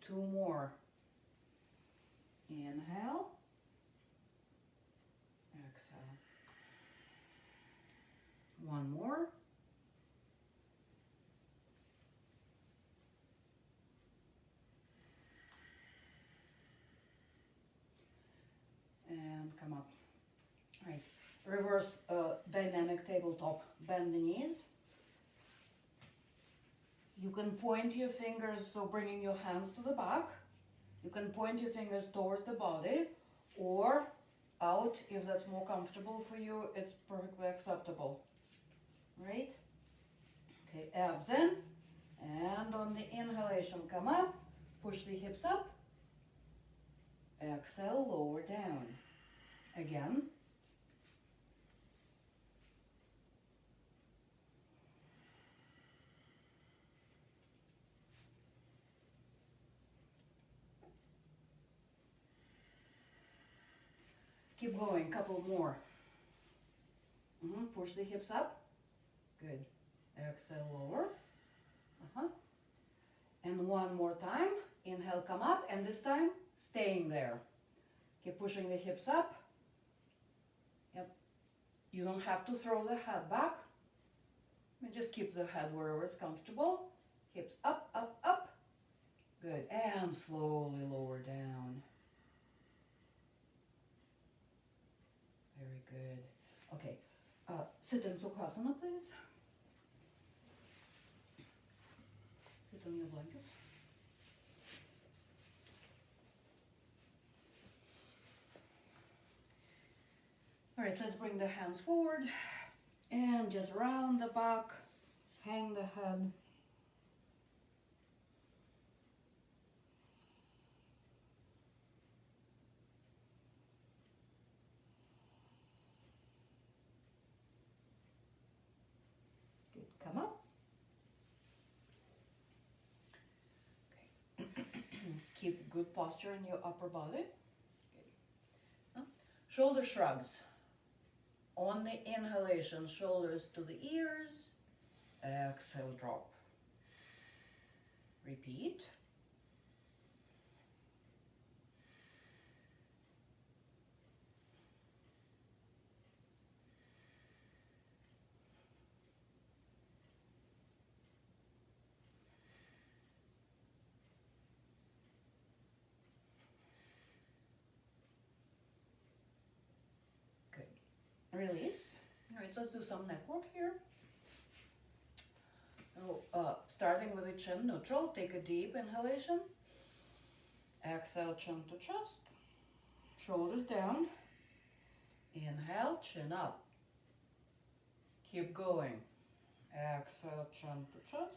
Two more. Inhale. Exhale. One more. And come up. All right. Reverse dynamic tabletop. Bend the knees. You can point your fingers, so bringing your hands to the back. You can point your fingers towards the body or out if that's more comfortable for you. It's perfectly acceptable. Right? Okay, abs in. And on the inhalation, come up. Push the hips up. Exhale, lower down. Again. Keep going, couple more. Push the hips up. Good. Exhale, lower. And one more time. Inhale, come up, and this time, staying there. Keep pushing the hips up. Yep. You don't have to throw the head back. Just keep the head wherever it's comfortable. Hips up, up, up. Good. And slowly lower down. Very good. Okay. Sit in Sukhasana, please. Sit on your blankets. All right, let's bring the hands forward and just round the back, hang the head. Keep good posture in your upper body. Okay. Shoulder shrugs. On the inhalation, shoulders to the ears. Exhale, drop. Repeat. Release. All right, let's do some neck work here. So, starting with the chin neutral, take a deep inhalation. Exhale, chin to chest. Shoulders down. Inhale, chin up. Keep going. Exhale, chin to chest.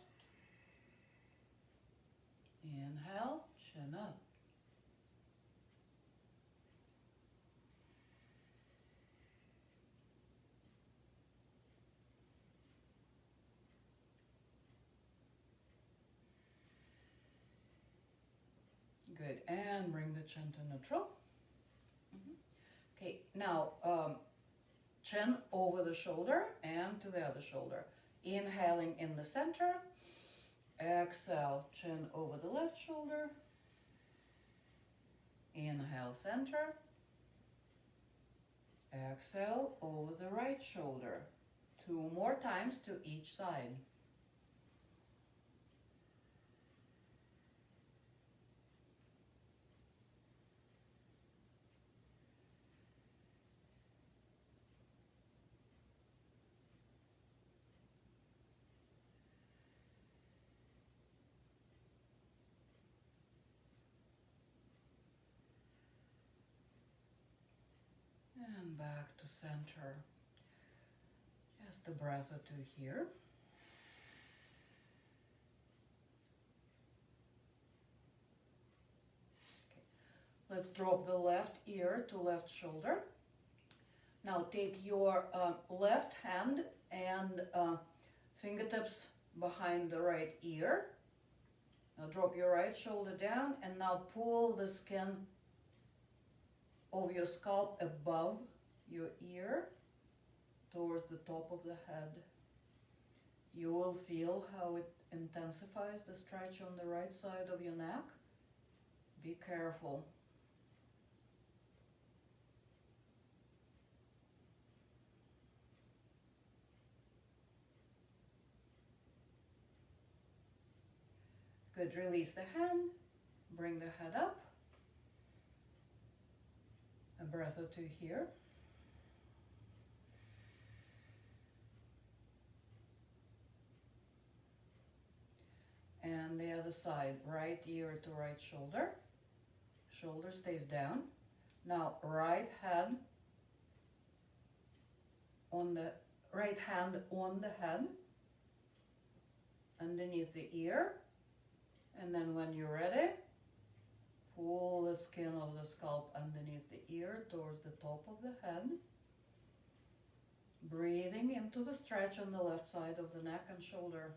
Inhale, chin up. Good, and bring the chin to neutral. Okay, now chin over the shoulder and to the other shoulder. Inhaling in the center. Exhale, chin over the left shoulder. Inhale, center. Exhale over the right shoulder. 2 more times to each side. And back to center. Just a breath or two here. Okay. Let's drop the left ear to left shoulder. Now take your left hand and fingertips behind the right ear. Now drop your right shoulder down and now pull the skin of your scalp above your ear towards the top of the head. You will feel how it intensifies the stretch on the right side of your neck. Be careful. Good, release the hand, bring the head up. A breath or two here. And the other side, right ear to right shoulder. Shoulder stays down. Now right hand on the head, underneath the ear. And then when you're ready, pull the skin of the scalp underneath the ear towards the top of the head. Breathing into the stretch on the left side of the neck and shoulder.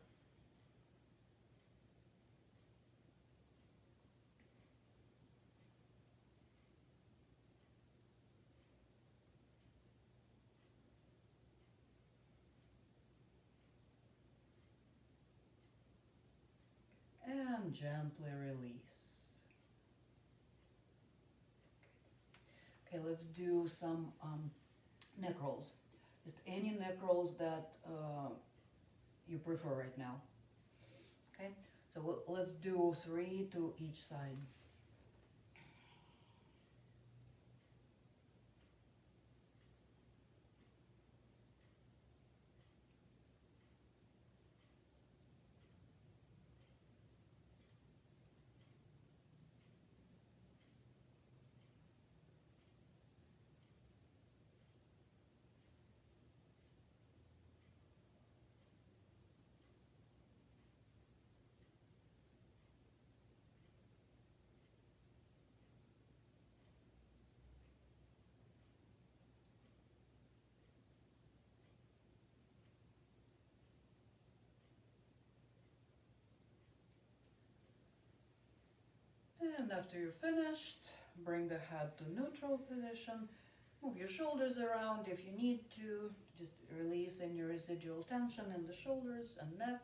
And gently release. Okay, let's do some neck rolls. Just any neck rolls that you prefer right now. Okay, so let's do 3 to each side. And after you're finished, bring the head to neutral position. Move your shoulders around if you need to. Just release any residual tension in the shoulders and neck.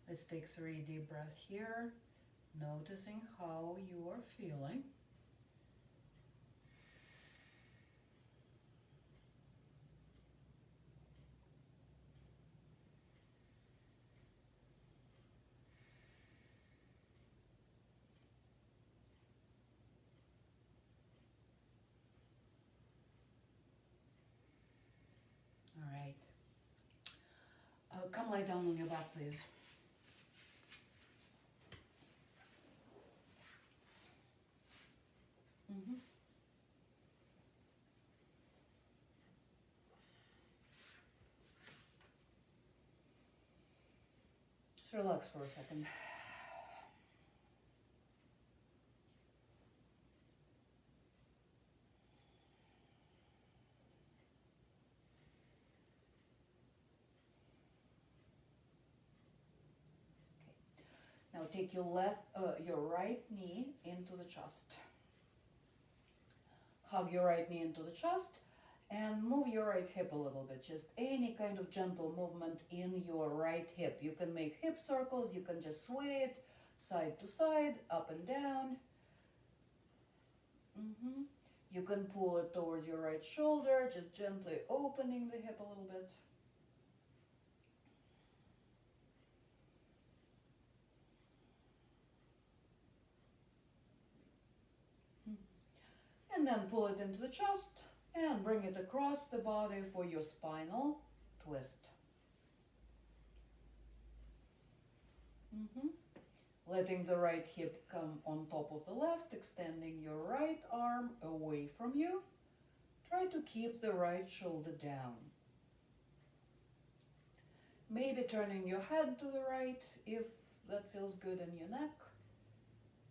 Let's take 3 deep breaths here, noticing how you are feeling. All right. Come lie down on your back, please. Just relax for a second. Now take your right knee into the chest. Hug your right knee into the chest and move your right hip a little bit. Just any kind of gentle movement in your right hip. You can make hip circles, you can just sway it side to side, up and down. You can pull it towards your right shoulder, just gently opening the hip a little bit. And then pull it into the chest and bring it across the body for your spinal twist. Letting the right hip come on top of the left, extending your right arm away from you. Try to keep the right shoulder down. Maybe turning your head to the right if that feels good in your neck,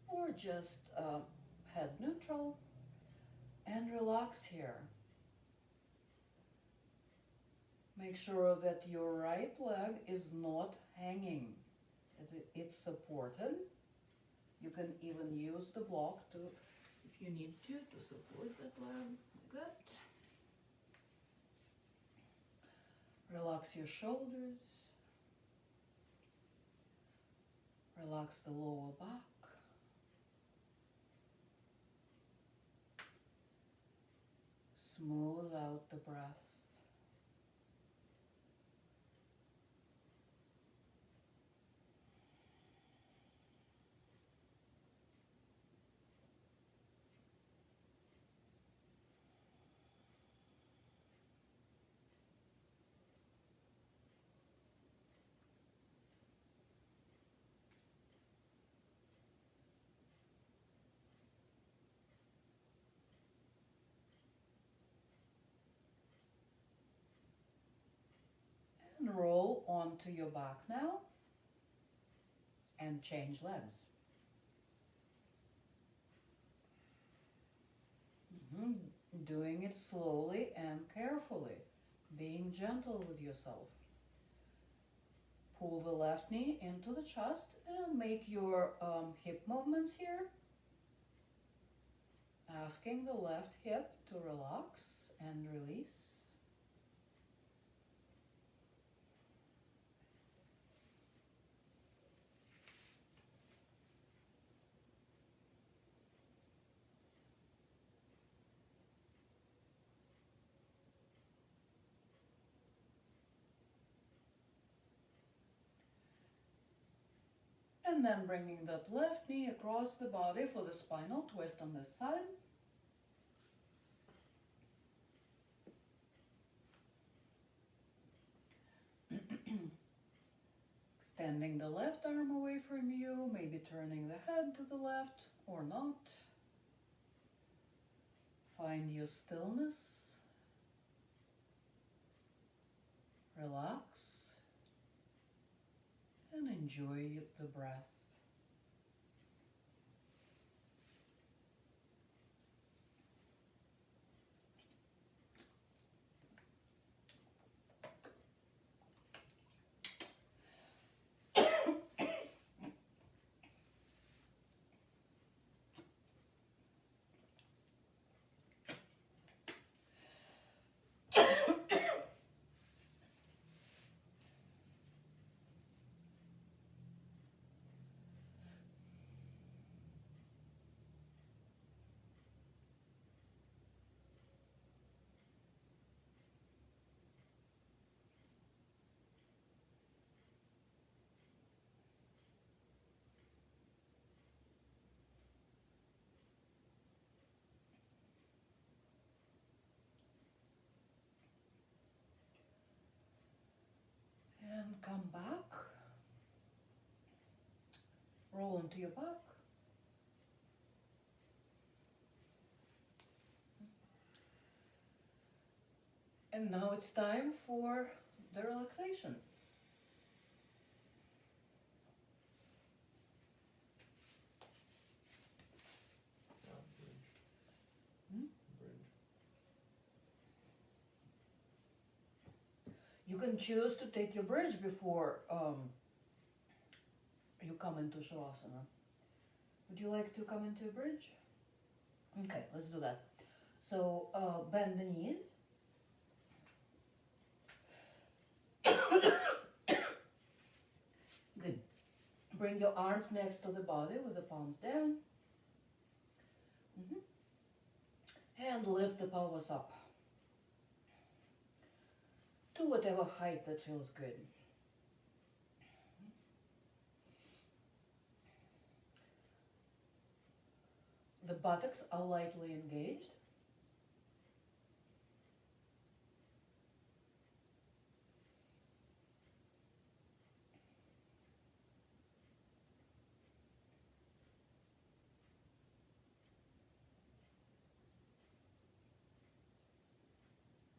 or just head neutral. And relax here. Make sure that your right leg is not hanging. It's supported. You can even use the block to, if you need to support that leg like that. Relax your shoulders. Relax the lower back. Smooth out the breath. And roll onto your back now and change legs. Doing it slowly and carefully, being gentle with yourself. Pull the left knee into the chest and make your hip movements here. Asking the left hip to relax and release. And then bringing that left knee across the body for the spinal twist on this side. Extending the left arm away from you, maybe turning the head to the left or not. Find your stillness. Relax. And enjoy the breath. come back. Roll into your back. And now it's time for the relaxation. Bridge. Hmm? Bridge. You can choose to take your bridge before you come into Shavasana. Would you like to come into a bridge? Okay, let's do that. So bend the knees. Good. Bring your arms next to the body with the palms down. And lift the pelvis up to whatever height that feels good. The buttocks are lightly engaged.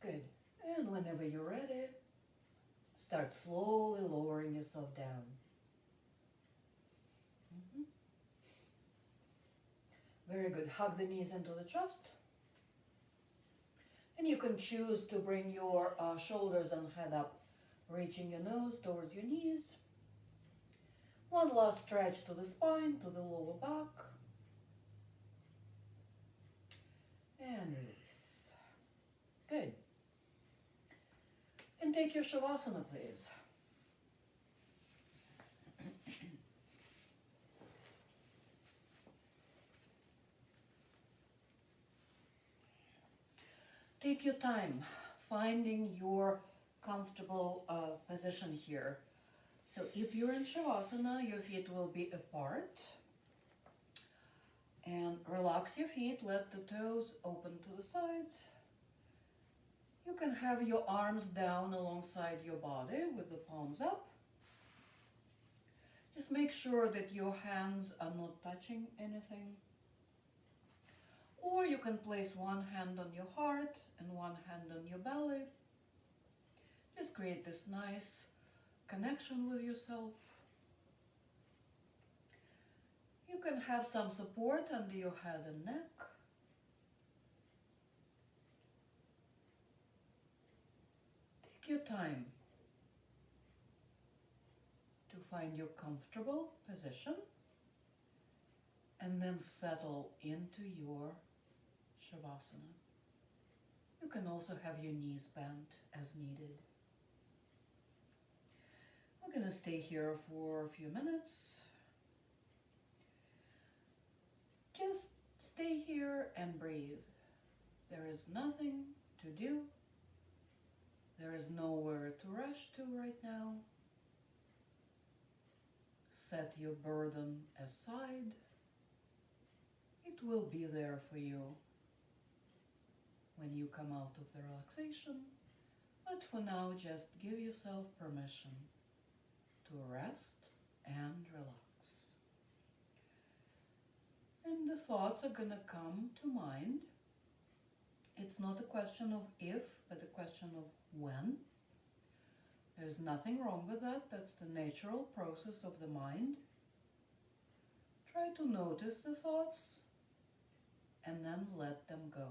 Good. And whenever you're ready, start slowly lowering yourself down. Very good. Hug the knees into the chest. And you can choose to bring your shoulders and head up, reaching your nose towards your knees. One last stretch to the spine, to the lower back. And release. Good. And take your Shavasana, please. Take your time finding your comfortable position here. So if you're in Shavasana, your feet will be apart. And relax your feet, let the toes open to the sides. You can have your arms down alongside your body with the palms up. Just make sure that your hands are not touching anything. Or you can place one hand on your heart and one hand on your belly. Just create this nice connection with yourself. You can have some support under your head and neck. Take your time to find your comfortable position and then settle into your Shavasana. You can also have your knees bent as needed. We're going to stay here for a few minutes. Just stay here and breathe. There is nothing to do. There is nowhere to rush to right now. Set your burden aside. It will be there for you when you come out of the relaxation. But for now, just give yourself permission to rest and relax. And the thoughts are going to come to mind. It's not a question of if, but a question of when. There's nothing wrong with that. That's the natural process of the mind. Try to notice the thoughts and then let them go.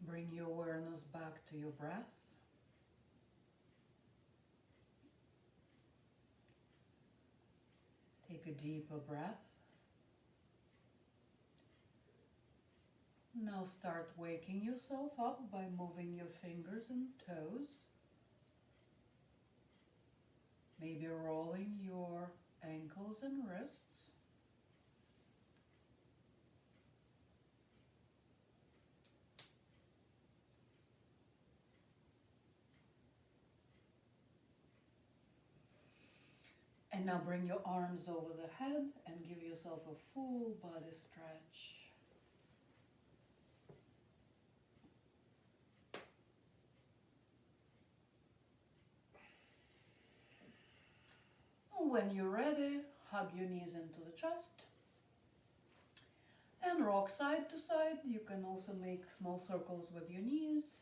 Bring your awareness back to your breath. Take a deeper breath. Now start waking yourself up by moving your fingers and toes. Maybe rolling your ankles and wrists. And now bring your arms over the head and give yourself a full body stretch. When you're ready, hug your knees into the chest and rock side to side. You can also make small circles with your knees,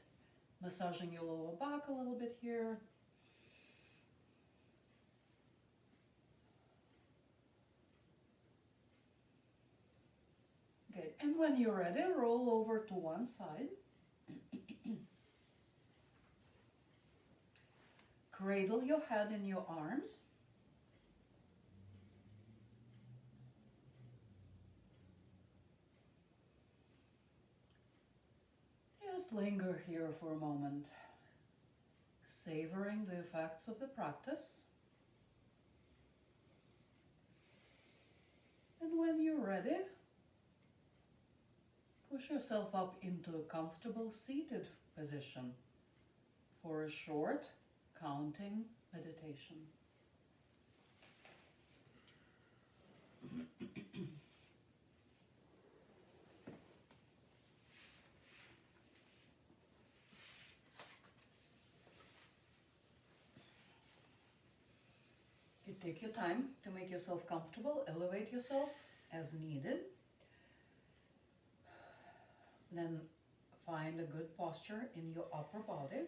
massaging your lower back a little bit here. Good. And when you're ready, roll over to one side. Cradle your head in your arms. Just linger here for a moment, savoring the effects of the practice. And when you're ready, push yourself up into a comfortable seated position for a short counting meditation. You take your time to make yourself comfortable, elevate yourself as needed. Then find a good posture in your upper body.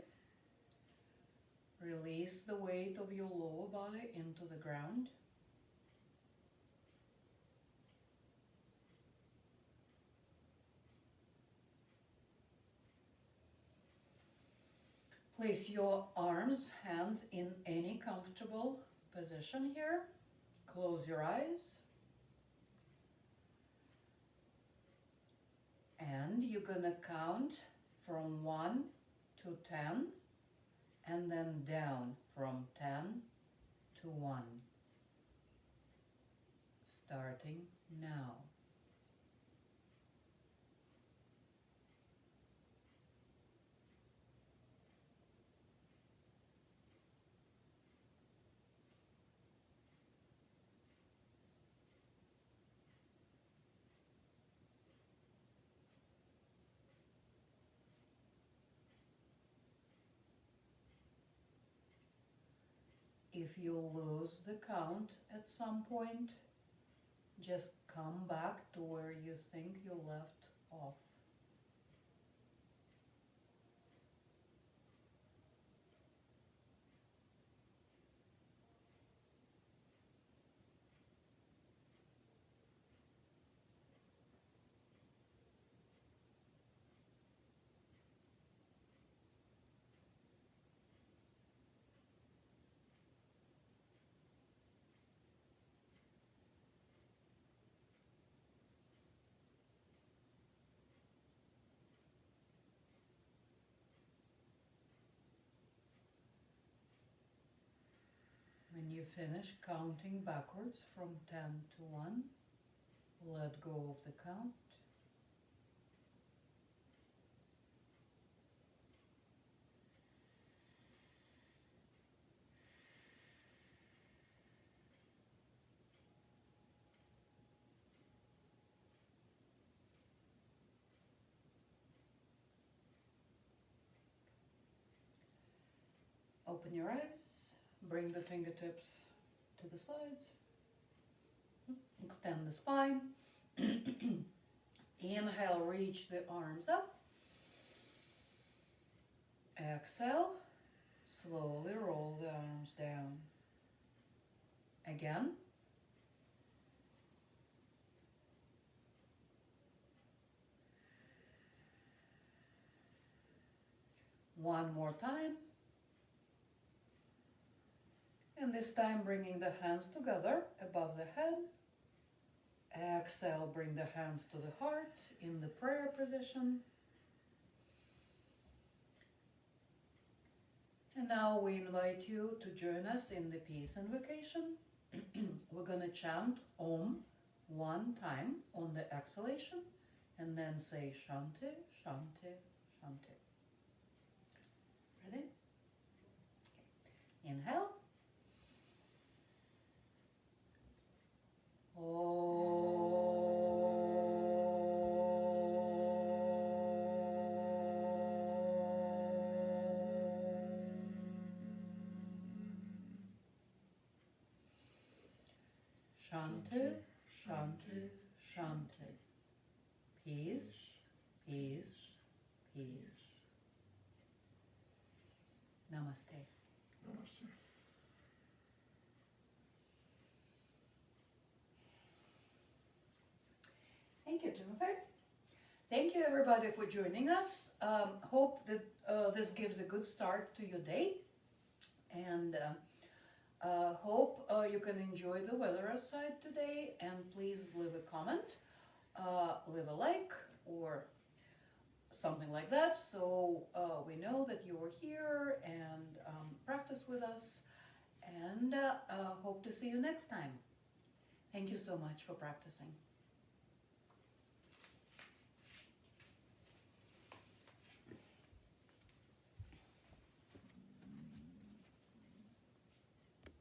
Release the weight of your lower body into the ground. Place your arms, hands in any comfortable position here. Close your eyes. And you're gonna count from 1 to 10 and then down from 10 to 1. Starting now. If you lose the count at some point, just come back to where you think you left off. When you finish counting backwards from 10 to 1, let go of the count. Open your eyes. Bring the fingertips to the sides. Extend the spine. Inhale, reach the arms up. Exhale, slowly roll the arms down. Again. One more time. And this time bringing the hands together above the head. Exhale, bring the hands to the heart in the prayer position. And now we invite you to join us in the peace invocation. We're going to chant Om one time on the exhalation and then say Shanti, Shanti, Shanti. Ready? Okay. Inhale. Shanti, Shanti, Shanti. Peace, peace, peace. Namaste. Namaste. Thank you, Timothy. Thank you, everybody, for joining us. Hope that this gives a good start to your day. And hope you can enjoy the weather outside today. And please leave a comment, leave a like, or something like that, so we know that you are here and practice with us. And hope to see you next time. Thank you so much for practicing.